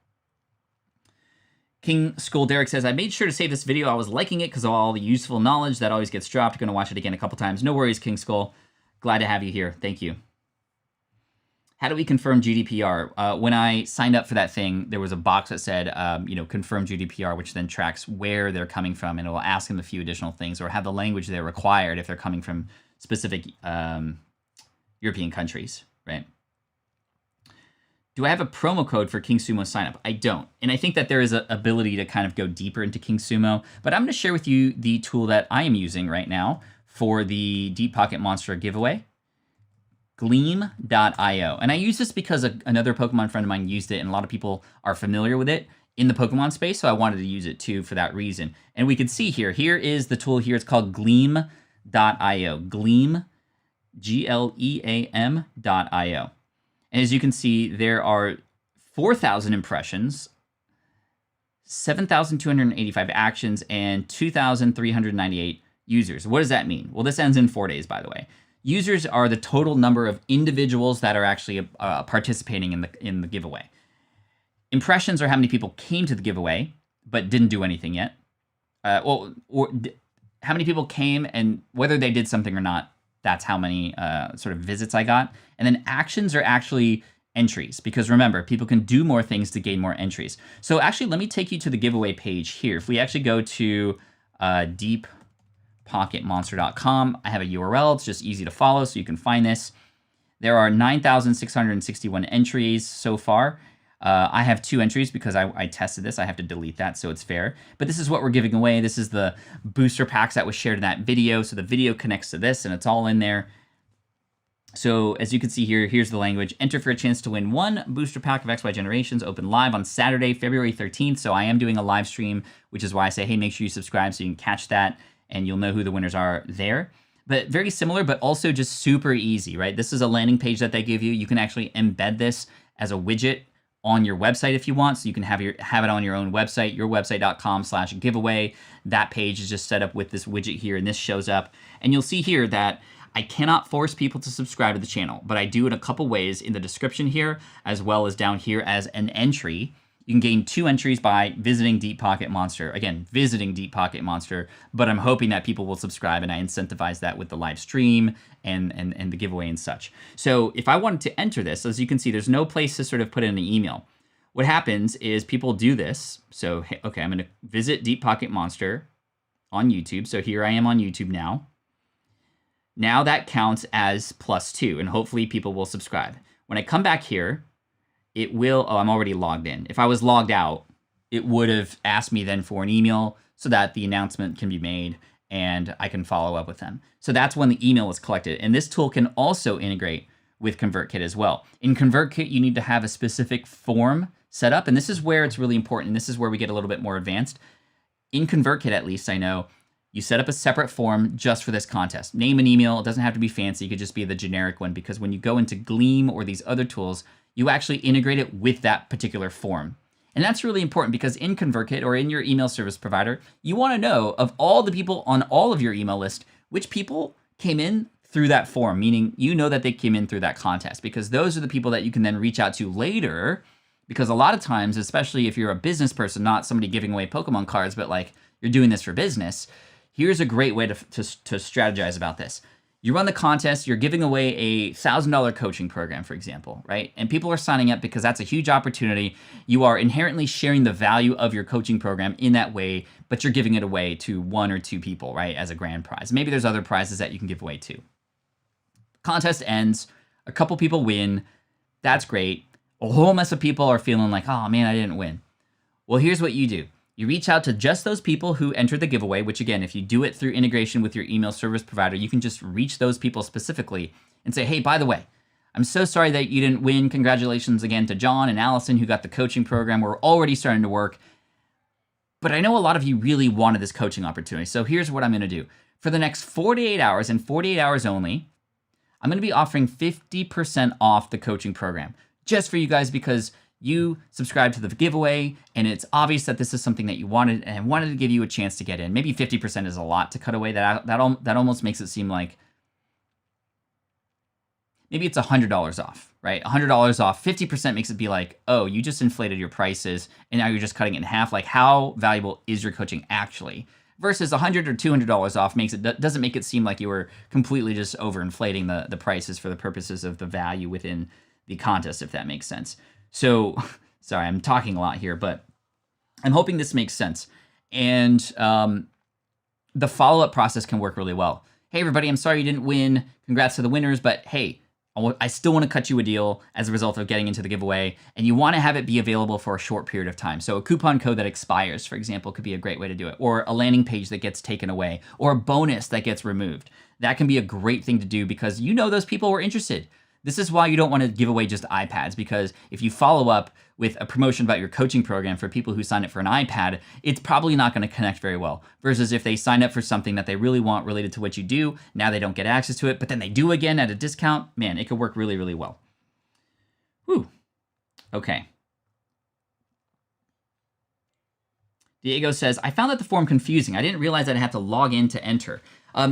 King School Derek says, I made sure to save this video. I was liking it because of all the useful knowledge that always gets dropped. Going to watch it again a couple times. No worries, King Skull. Glad to have you here. Thank you. How do we confirm GDPR? When I signed up for that thing, there was a box that said, confirm GDPR, which then tracks where they're coming from, and it will ask them a few additional things or have the language they're required if they're coming from specific European countries, right? Do I have a promo code for KingSumo signup? I don't. And I think that there is an ability to kind of go deeper into KingSumo, but I'm going to share with you the tool that I am using right now for the Deep Pocket Monster giveaway, Gleam.io. And I use this because another Pokemon friend of mine used it, and a lot of people are familiar with it in the Pokemon space, so I wanted to use it too for that reason. And we can see here is the tool here. It's called Gleam.io. Gleam, Gleam.io. And as you can see, there are 4,000 impressions, 7,285 actions, and 2,398 users. What does that mean? Well, this ends in 4 days, by the way. Users are the total number of individuals that are actually participating in the giveaway. Impressions are how many people came to the giveaway but didn't do anything yet. How many people came and whether they did something or not. That's how many sort of visits I got. And then actions are actually entries because remember, people can do more things to gain more entries. So actually, let me take you to the giveaway page here. If we actually go to deeppocketmonster.com, I have a URL. It's just easy to follow, so you can find this. There are 9,661 entries so far. I have 2 entries because I tested this. I have to delete that so it's fair. But this is what we're giving away. This is the booster packs that was shared in that video. So the video connects to this and it's all in there. So as you can see here, here's the language. Enter for a chance to win 1 booster pack of XY Generations, open live on Saturday, February 13th. So I am doing a live stream, which is why I say, hey, make sure you subscribe so you can catch that and you'll know who the winners are there. But very similar, but also just super easy, right? This is a landing page that they give you. You can actually embed this as a widget on your website if you want, so you can have it on your own website, yourwebsite.com/giveaway. That page is just set up with this widget here, and this shows up. And you'll see here that I cannot force people to subscribe to the channel, but I do in a couple ways in the description here, as well as down here as an entry. You can gain 2 entries by visiting Deep Pocket Monster. Again, visiting Deep Pocket Monster, but I'm hoping that people will subscribe, and I incentivize that with the live stream and the giveaway and such. So if I wanted to enter this, as you can see, there's no place to sort of put in an email. What happens is people do this. So, okay, I'm going to visit Deep Pocket Monster on YouTube. So here I am on YouTube now. Now that counts as +2, and hopefully people will subscribe. When I come back here, it will, I'm already logged in. If I was logged out, it would have asked me then for an email so that the announcement can be made and I can follow up with them. So that's when the email is collected. And this tool can also integrate with ConvertKit as well. In ConvertKit, you need to have a specific form set up, and this is where it's really important, and this is where we get a little bit more advanced. In ConvertKit, at least I know, you set up a separate form just for this contest. Name and email, it doesn't have to be fancy, it could just be the generic one, because when you go into Gleam or these other tools, you actually integrate it with that particular form. And that's really important because in ConvertKit or in your email service provider, you want to know of all the people on all of your email list, which people came in through that form, meaning you know that they came in through that contest, because those are the people that you can then reach out to later. Because a lot of times, especially if you're a business person, not somebody giving away Pokemon cards, but like you're doing this for business, here's a great way to strategize about this. You run the contest, you're giving away a $1,000 coaching program, for example, right? And people are signing up because that's a huge opportunity. You are inherently sharing the value of your coaching program in that way, but you're giving it away to 1 or 2 people, right, as a grand prize. Maybe there's other prizes that you can give away too. Contest ends, a couple people win, that's great. A whole mess of people are feeling like, oh man, I didn't win. Well, here's what you do. You reach out to just those people who entered the giveaway, which again, if you do it through integration with your email service provider, you can just reach those people specifically and say, hey, by the way, I'm so sorry that you didn't win. Congratulations again to John and Allison who got the coaching program. We're already starting to work. But I know a lot of you really wanted this coaching opportunity. So here's what I'm going to do. For the next 48 hours and 48 hours only, I'm going to be offering 50% off the coaching program just for you guys because you subscribed to the giveaway, and it's obvious that this is something that you wanted, and I wanted to give you a chance to get in. Maybe 50% is a lot to cut away. That almost makes it seem like maybe it's $100 off, right? $100 off, 50% makes it be like, oh, you just inflated your prices, and now you're just cutting it in half. Like, how valuable is your coaching actually? Versus $100 or $200 off doesn't make it seem like you were completely just overinflating the prices for the purposes of the value within the contest, if that makes sense. So, sorry, I'm talking a lot here, but I'm hoping this makes sense. And the follow-up process can work really well. Hey, everybody, I'm sorry you didn't win. Congrats to the winners, but hey, I still want to cut you a deal as a result of getting into the giveaway, and you want to have it be available for a short period of time. So a coupon code that expires, for example, could be a great way to do it, or a landing page that gets taken away, or a bonus that gets removed. That can be a great thing to do because you know those people were interested. This is why you don't want to give away just iPads, because if you follow up with a promotion about your coaching program for people who sign up for an iPad, it's probably not going to connect very well. Versus if they sign up for something that they really want related to what you do, now they don't get access to it, but then they do again at a discount, man, it could work really, really well. Whew. Okay. Diego says, I found that the form confusing. I didn't realize that I had to log in to enter.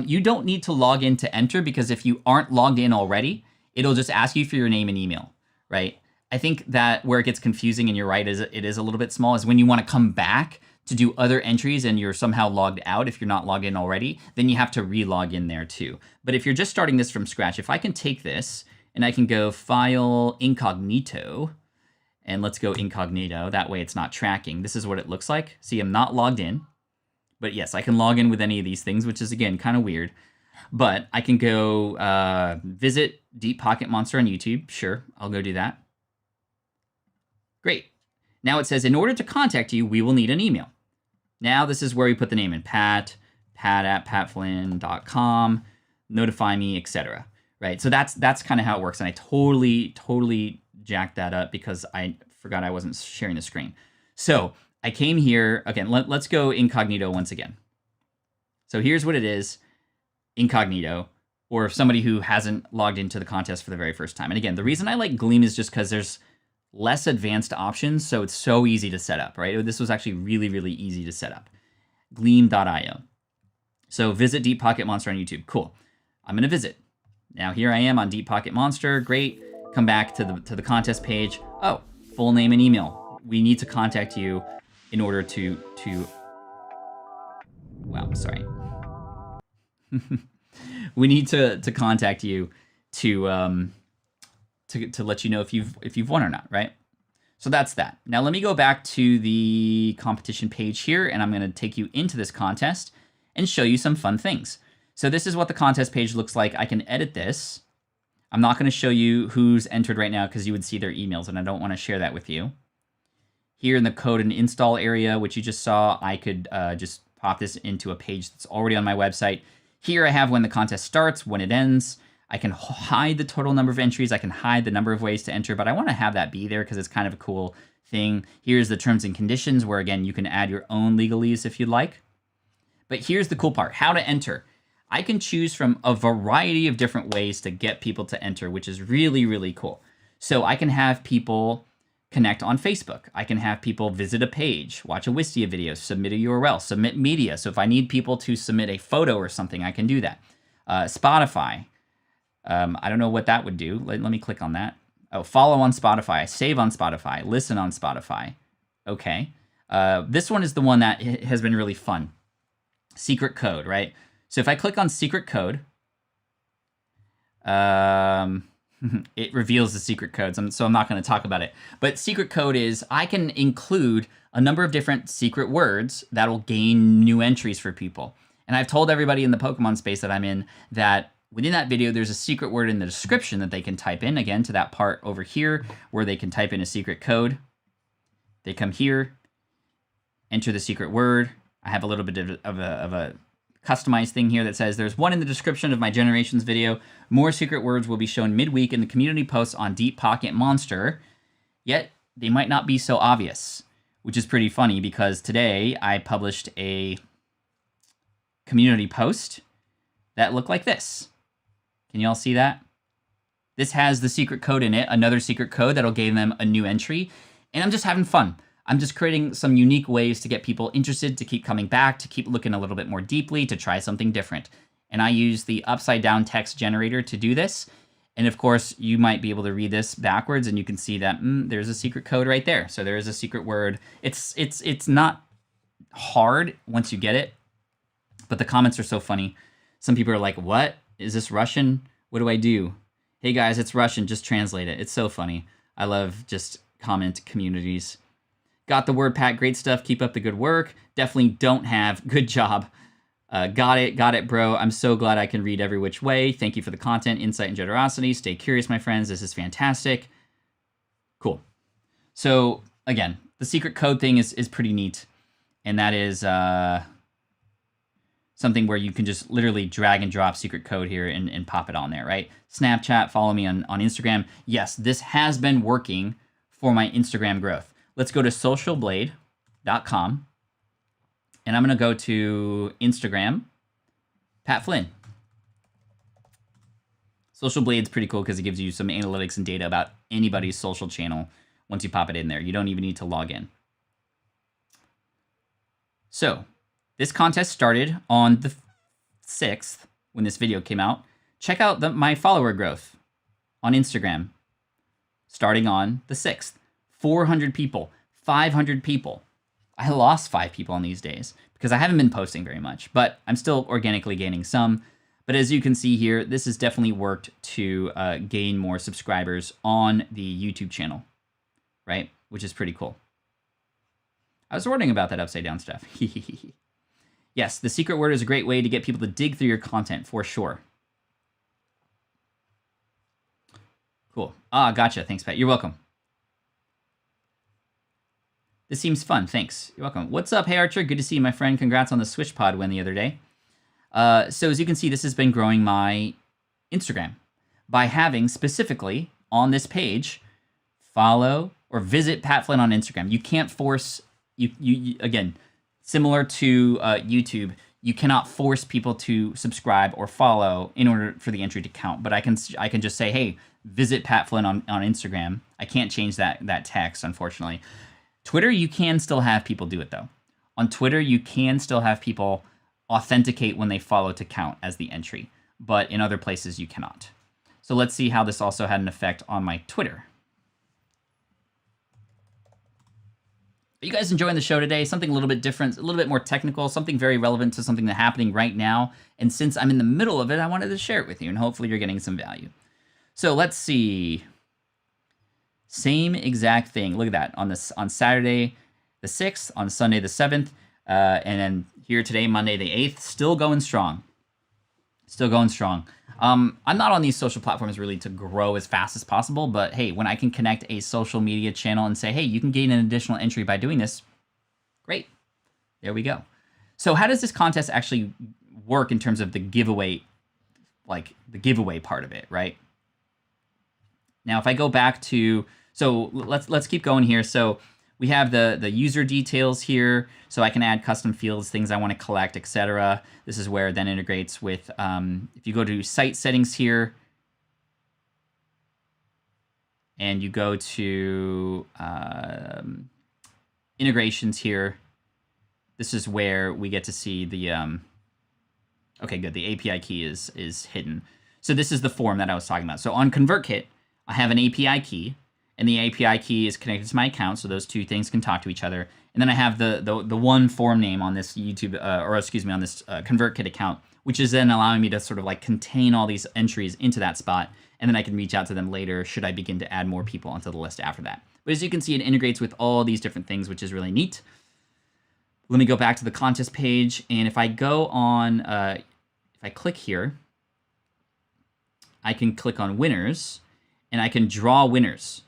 You don't need to log in to enter, because if you aren't logged in already, it'll just ask you for your name and email, right? I think that where it gets confusing, and you're right, it is a little bit small, is when you want to come back to do other entries and you're somehow logged out if you're not logged in already, then you have to re-log in there too. But if you're just starting this from scratch, if I can take this and I can go File, Incognito, and let's go Incognito, that way it's not tracking. This is what it looks like. See, I'm not logged in, but yes, I can log in with any of these things, which is, again, kind of weird. But I can go visit Deep Pocket Monster on YouTube. Sure, I'll go do that. Great. Now it says, in order to contact you, we will need an email. Now this is where we put the name in, pat@patflynn.com, notify me, etc. Right? So that's kind of how it works. And I totally jacked that up because I forgot I wasn't sharing the screen. So I came here, again, let's go incognito once again. So here's what it is. Incognito, or somebody who hasn't logged into the contest for the very first time. And again, the reason I like Gleam is just because there's less advanced options, so it's so easy to set up, right? This was actually really, really easy to set up. Gleam.io. So visit Deep Pocket Monster on YouTube. Cool. I'm going to visit. Now here I am on Deep Pocket Monster. Great. Come back to the contest page. Oh, full name and email. We need to contact you in order to wow, sorry. We need to contact you to let you know if you've won or not, right? So that's that. Now let me go back to the competition page here, and I'm going to take you into this contest and show you some fun things. So this is what the contest page looks like. I can edit this. I'm not going to show you who's entered right now because you would see their emails, and I don't want to share that with you. Here in the code and install area, which you just saw, I could just pop this into a page that's already on my website. Here I have when the contest starts, when it ends. I can hide the total number of entries. I can hide the number of ways to enter, but I want to have that be there because it's kind of a cool thing. Here's the terms and conditions where, again, you can add your own legalese if you'd like. But here's the cool part, how to enter. I can choose from a variety of different ways to get people to enter, which is really, really cool. So I can have people connect on Facebook. I can have people visit a page, watch a Wistia video, submit a URL, submit media. So if I need people to submit a photo or something, I can do that. Spotify. I don't know what that would do. Let me click on that. Oh, follow on Spotify, save on Spotify, listen on Spotify. Okay. This one is the one that has been really fun. Secret code, right? So if I click on secret code, it reveals the secret codes, so I'm not going to talk about it. But secret code is I can include a number of different secret words that will gain new entries for people. And I've told everybody in the Pokemon space that I'm in that within that video, there's a secret word in the description that they can type in, again, to that part over here where they can type in a secret code. They come here, enter the secret word. I have a little bit of a customized thing here that says there's one in the description of my Generations video. More secret words will be shown midweek in the community posts on Deep Pocket Monster, yet they might not be so obvious, which is pretty funny because today I published a community post that looked like this. Can you all see that? This has the secret code in it, another secret code that'll give them a new entry, and I'm just having fun. I'm just creating some unique ways to get people interested, to keep coming back, to keep looking a little bit more deeply, to try something different. And I use the upside down text generator to do this. And of course, you might be able to read this backwards and you can see that there's a secret code right there. So there is a secret word. It's not hard once you get it, but the comments are so funny. Some people are like, what? Is this Russian? What do I do? Hey guys, it's Russian, just translate it. It's so funny. I love just comment communities. Got the word, Pat. Great stuff. Keep up the good work. Definitely don't have. Good job. Got it, bro. I'm so glad I can read every which way. Thank you for the content, insight, and generosity. Stay curious, my friends. This is fantastic. Cool. So, again, the secret code thing is pretty neat. And that is something where you can just literally drag and drop secret code here and pop it on there, right? Snapchat, follow me on Instagram. Yes, this has been working for my Instagram growth. Let's go to socialblade.com, and I'm going to go to Instagram, Pat Flynn. Social Blade's pretty cool because it gives you some analytics and data about anybody's social channel once you pop it in there. You don't even need to log in. So this contest started on the 6th when this video came out. Check out my follower growth on Instagram starting on the 6th. 400 people, 500 people. I lost 5 people on these days because I haven't been posting very much, but I'm still organically gaining some. But as you can see here, this has definitely worked to gain more subscribers on the YouTube channel, right? Which is pretty cool. I was wondering about that upside down stuff. Yes, the secret word is a great way to get people to dig through your content for sure. Cool. Ah, gotcha. Thanks, Pat. You're welcome. This seems fun. Thanks. You're welcome. What's up, Hey Archer? Good to see you, my friend. Congrats on the Switch Pod win the other day. So as you can see, this has been growing my Instagram by having specifically on this page, follow or visit Pat Flynn on Instagram. You can't force, you again, similar to YouTube, you cannot force people to subscribe or follow in order for the entry to count. But I can just say, hey, visit Pat Flynn on Instagram. I can't change that text, unfortunately. Twitter, you can still have people do it, though. On Twitter, you can still have people authenticate when they follow to count as the entry. But in other places, you cannot. So let's see how this also had an effect on my Twitter. Are you guys enjoying the show today? Something a little bit different, a little bit more technical, something very relevant to something that's happening right now. And since I'm in the middle of it, I wanted to share it with you, and hopefully you're getting some value. So let's see. Same exact thing. Look at that. On Saturday the 6th, on Sunday the 7th, and then here today, Monday the 8th, still going strong. Still going strong. I'm not on these social platforms really to grow as fast as possible, but hey, when I can connect a social media channel and say, hey, you can gain an additional entry by doing this, great. There we go. So how does this contest actually work in terms of the giveaway like the giveaway part of it, right? Now, if I go back to, so let's keep going here. So we have the user details here, so I can add custom fields, things I want to collect, etc. This is where it then integrates with, if you go to site settings here, and you go to integrations here, this is where we get to see the, okay, good, the API key is hidden. So this is the form that I was talking about. So on ConvertKit, I have an API key, and the API key is connected to my account, so those two things can talk to each other. And then I have the one form name on this YouTube, on this ConvertKit account, which is then allowing me to sort of like contain all these entries into that spot, and then I can reach out to them later should I begin to add more people onto the list after that. But as you can see, it integrates with all these different things, which is really neat. Let me go back to the contest page, and if I go on, if I click here, I can click on winners, and I can draw winners.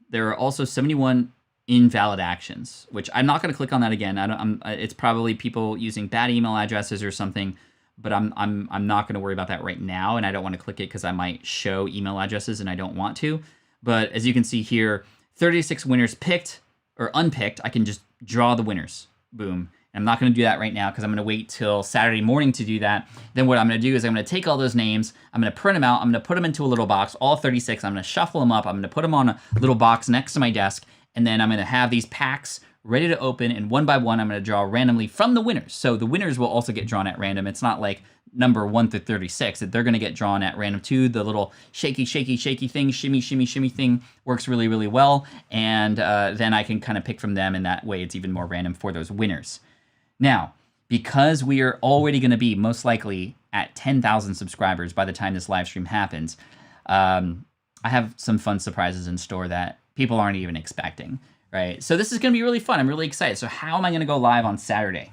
There are also 71 invalid actions, which I'm not going to click on that again. It's probably people using bad email addresses or something, but I'm not going to worry about that right now, and I don't want to click it because I might show email addresses and I don't want to. But as you can see here, 36 winners picked or unpicked. I can just draw the winners. Boom. And I'm not going to do that right now because I'm going to wait till Saturday morning to do that. Then what I'm going to do is I'm going to take all those names, I'm going to print them out, I'm going to put them into a little box, all 36. I'm going to shuffle them up, I'm going to put them on a little box next to my desk, and then I'm going to have these packs ready to open, and one by one I'm going to draw randomly from the winners. So the winners will also get drawn at random. It's not like number 1 through 36 that they're going to get drawn at random too. The little shaky thing, shimmy thing works really, really well, and then I can kind of pick from them, and that way it's even more random for those winners. Now, because we are already going to be most likely at 10,000 subscribers by the time this live stream happens, I have some fun surprises in store that people aren't even expecting, right? So this is going to be really fun. I'm really excited. So how am I going to go live on Saturday?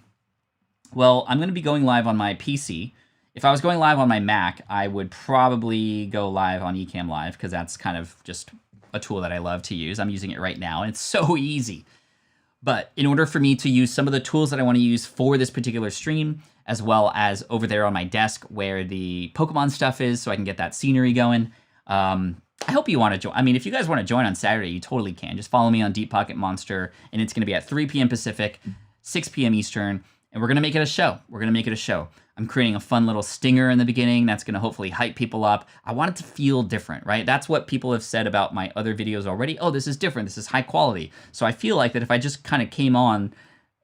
Well, I'm going to be going live on my PC. If I was going live on my Mac, I would probably go live on Ecamm Live because that's kind of just a tool that I love to use. I'm using it right now, and it's so easy. But in order for me to use some of the tools that I want to use for this particular stream, as well as over there on my desk where the Pokemon stuff is, so I can get that scenery going, I hope you want to join. I mean, if you guys want to join on Saturday, you totally can. Just follow me on Deep Pocket Monster, and it's going to be at 3 p.m. Pacific, 6 p.m. Eastern, and we're going to make it a show. We're going to make it a show. I'm creating a fun little stinger in the beginning that's going to hopefully hype people up. I want it to feel different, right? That's what people have said about my other videos already. Oh, this is different. This is high quality. So I feel like that if I just kind of came on,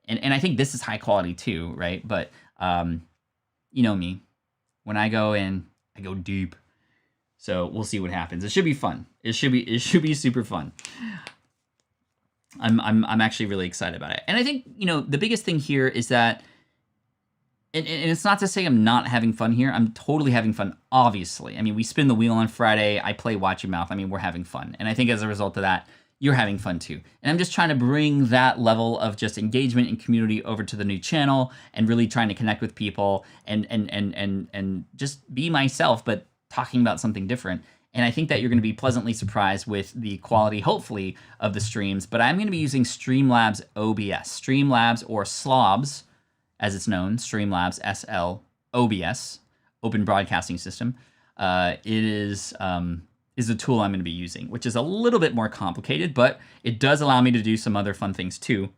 and I think this is high quality too, right? But you know me. When I go in, I go deep. So we'll see what happens. It should be fun. It should be super fun. I'm actually really excited about it. And I think, you know, the biggest thing here is that, and it's not to say I'm not having fun here. I'm totally having fun, obviously. I mean, we spin the wheel on Friday. I play Watch Your Mouth. I mean, we're having fun. And I think as a result of that, you're having fun too. And I'm just trying to bring that level of just engagement and community over to the new channel and really trying to connect with people and just be myself, but talking about something different. And I think that you're going to be pleasantly surprised with the quality, hopefully, of the streams. But I'm going to be using Streamlabs OBS. Streamlabs, or SLOBS, as it's known, Streamlabs OBS, Open Broadcasting System. It is the tool I'm going to be using, which is a little bit more complicated, but it does allow me to do some other fun things too.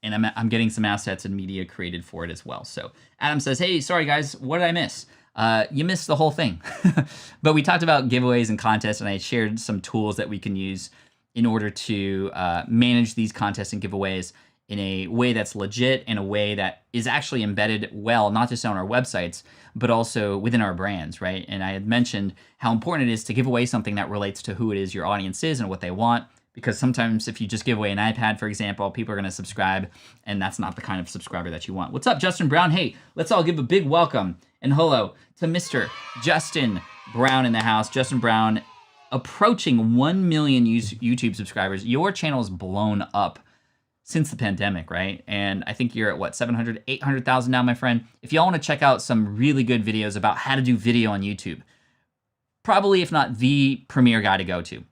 And I'm getting some assets and media created for it as well. So Adam says, hey, sorry guys, what did I miss? You missed the whole thing. But we talked about giveaways and contests, and I shared some tools that we can use in order to manage these contests and giveaways in a way that's legit, in a way that is actually embedded well, not just on our websites, but also within our brands, right? And I had mentioned how important it is to give away something that relates to who it is your audience is and what they want, because sometimes if you just give away an iPad, for example, people are going to subscribe, and that's not the kind of subscriber that you want. What's up, Justin Brown? Hey, let's all give a big welcome and hello to Mr. Justin Brown in the house. Justin Brown, approaching 1 million YouTube subscribers. Your channel is blown up since the pandemic, right? And I think you're at what, 700, 800,000 now, my friend. If y'all want to check out some really good videos about how to do video on YouTube, probably, if not the premier guy to go to.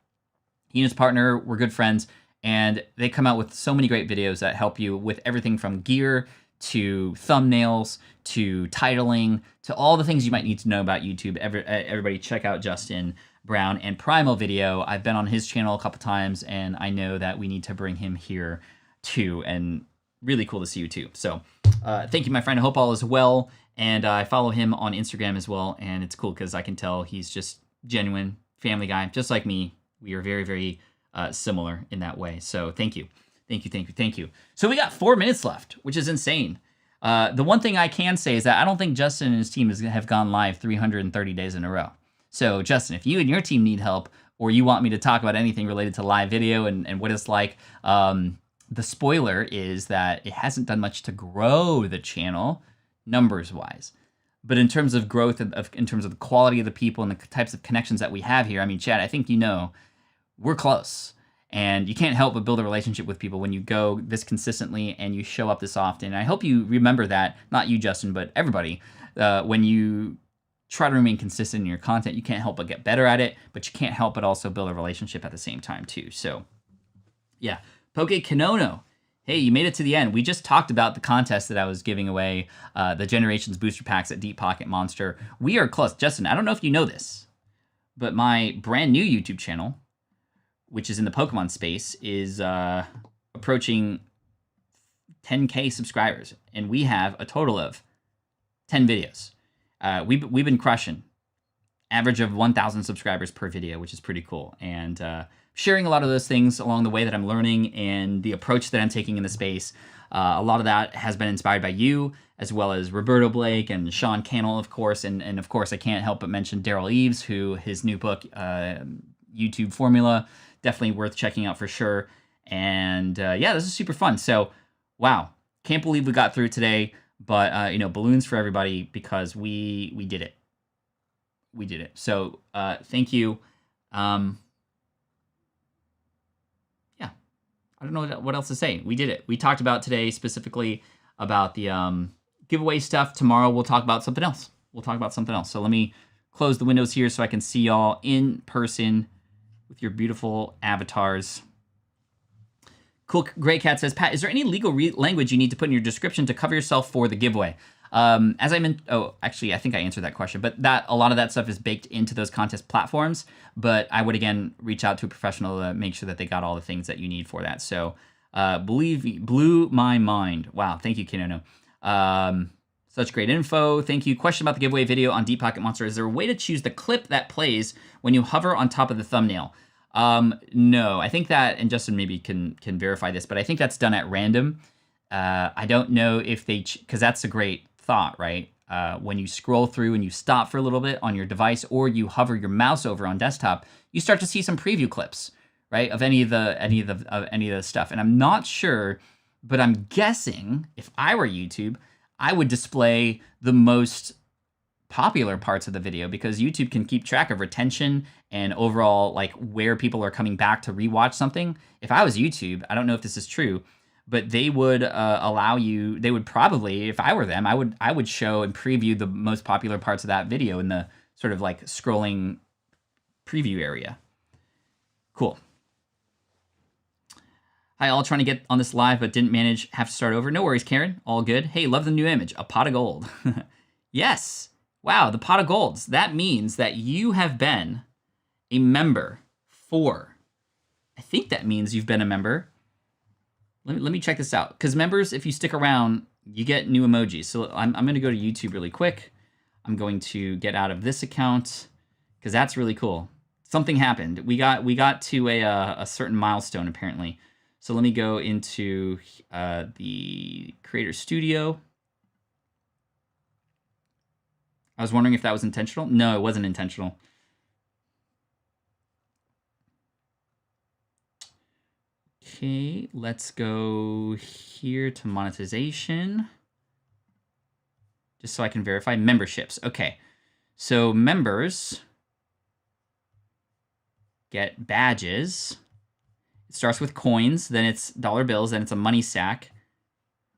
He and his partner were good friends, and they come out with so many great videos that help you with everything from gear to thumbnails, to titling, to all the things you might need to know about YouTube. Everybody check out Justin Brown and Primal Video. I've been on his channel a couple times, and I know that we need to bring him here too, and really cool to see you too. So thank you, my friend. I hope all is well, and I follow him on Instagram as well, and it's cool because I can tell he's just genuine family guy, just like me. We are very, very similar in that way. So thank you. Thank you. So we got 4 minutes left, which is insane. The one thing I can say is that I don't think Justin and his team have gone live 330 days in a row. So Justin, if you and your team need help, or you want me to talk about anything related to live video and what it's like, the spoiler is that it hasn't done much to grow the channel numbers-wise. But in terms of growth, in terms of the quality of the people and the types of connections that we have here, I mean, Chad, I think you know, we're close. And you can't help but build a relationship with people when you go this consistently and you show up this often. And I hope you remember that, not you, Justin, but everybody, when you try to remain consistent in your content, you can't help but get better at it, but you can't help but also build a relationship at the same time too. So yeah, Poke Kanono. Hey, you made it to the end. We just talked about the contest that I was giving away, the Generations booster packs at Deep Pocket Monster. We are close. Justin, I don't know if you know this, but my brand new YouTube channel, which is in the Pokemon space, is approaching 10K subscribers, and we have a total of 10 videos. We've been crushing. Average of 1,000 subscribers per video, which is pretty cool. And sharing a lot of those things along the way that I'm learning and the approach that I'm taking in the space. A lot of that has been inspired by you, as well as Roberto Blake and Sean Cannell, of course. And of course, I can't help but mention Daryl Eves, who his new book, YouTube Formula, definitely worth checking out for sure. And yeah, this is super fun. So wow, can't believe we got through it today. But you know, balloons for everybody, because we did it. We did it. So thank you. Yeah, I don't know what else to say. We did it. We talked about today specifically about the giveaway stuff. Tomorrow we'll talk about something else. So let me close the windows here so I can see y'all in person with your beautiful avatars. Cool Gray Cat says, Pat, is there any legal language you need to put in your description to cover yourself for the giveaway? As I meant, actually, I think I answered that question, but a lot of that stuff is baked into those contest platforms. But I would, again, reach out to a professional to make sure that they got all the things that you need for that. So, blew my mind. Wow, thank you, Kinono. Such great info. Thank you. Question about the giveaway video on Deep Pocket Monster. Is there a way to choose the clip that plays when you hover on top of the thumbnail? No, I think that, and Justin maybe can verify this, but I think that's done at random. I don't know if because that's a great thought, right? When you scroll through and you stop for a little bit on your device, or you hover your mouse over on desktop, you start to see some preview clips, right, of any of the stuff. And I'm not sure, but I'm guessing if I were YouTube, I would display the most popular parts of the video, because YouTube can keep track of retention and overall, like, where people are coming back to rewatch something. If I was YouTube, I don't know if this is true, but they would allow you, they would probably, if I were them, I would show and preview the most popular parts of that video in the sort of like scrolling preview area. Cool. Hi, all, trying to get on this live, but didn't manage, have to start over. No worries, Karen, all good. Hey, love the new image, a pot of gold. Yes, wow, the pot of golds. That means that you have been a member for, I think that means you've been a member. Let me check this out, because members, if you stick around, you get new emojis. So I'm going to go to YouTube really quick. I'm going to get out of this account, because that's really cool. Something happened. We got to a certain milestone, apparently. So let me go into the Creator Studio. I was wondering if that was intentional. No, it wasn't intentional. Okay, let's go here to monetization. Just so I can verify memberships. Okay, so members get badges. It starts with coins, then it's dollar bills, then it's a money sack.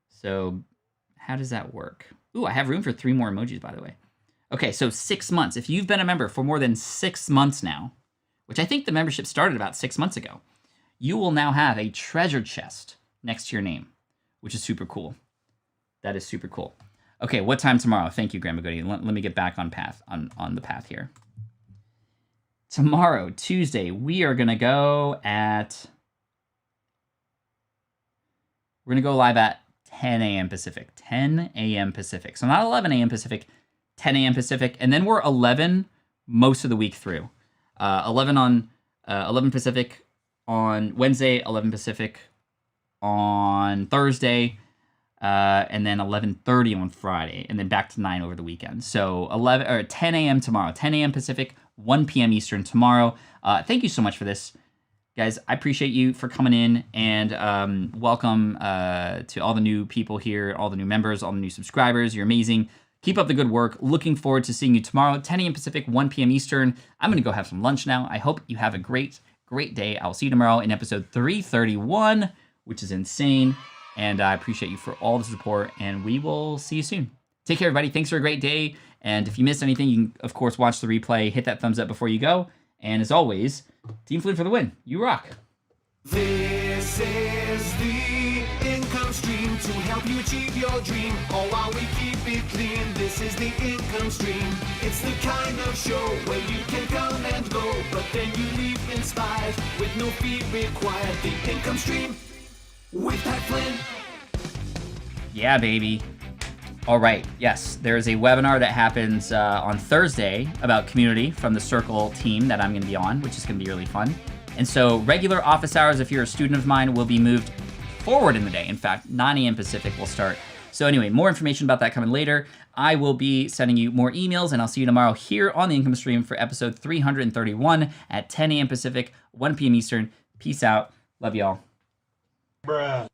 So how does that work? Ooh, I have room for 3 more emojis, by the way. Okay, so 6 months. If you've been a member for more than 6 months now, which I think the membership started about 6 months ago, you will now have a treasure chest next to your name, which is super cool. That is super cool. Okay, what time tomorrow? Thank you, Grandma Goody. Let me get back on the path here. Tomorrow, Tuesday, we are gonna go live at 10 a.m. Pacific. 10 a.m. Pacific. So not 11 a.m. Pacific, 10 a.m. Pacific, and then we're 11 most of the week through. 11 Pacific on Wednesday, 11 Pacific on Thursday, and then 11:30 on Friday, and then back to 9 over the weekend. So 10 a.m. tomorrow, 10 a.m. Pacific, 1 p.m. Eastern tomorrow. Thank you so much for this, guys. I appreciate you for coming in, and welcome to all the new people here, all the new members, all the new subscribers. You're amazing. Keep up the good work. Looking forward to seeing you tomorrow, 10 a.m. Pacific, 1 p.m. Eastern. I'm going to go have some lunch now. I hope you have a great day. I will see you tomorrow in episode 331, which is insane. And I appreciate you for all the support, and we will see you soon. Take care, everybody. Thanks for a great day. And if you missed anything, you can, of course, watch the replay. Hit that thumbs up before you go. And as always, Team Flynn for the win. You rock. This is the income stream to help you achieve your dream. All while we keep it clean. This is the income stream. It's the kind of show where you can come and go, but then you leave inspired with no fee required. The income stream with Pat Flynn. Yeah, baby. All right. Yes, there is a webinar that happens on Thursday about community from the Circle team that I'm going to be on, which is going to be really fun. And so regular office hours, if you're a student of mine, will be moved forward in the day. In fact, 9 a.m. Pacific will start. So anyway, more information about that coming later. I will be sending you more emails, and I'll see you tomorrow here on the income stream for episode 331 at 10 a.m. Pacific, 1 p.m. Eastern. Peace out. Love y'all. Bruh.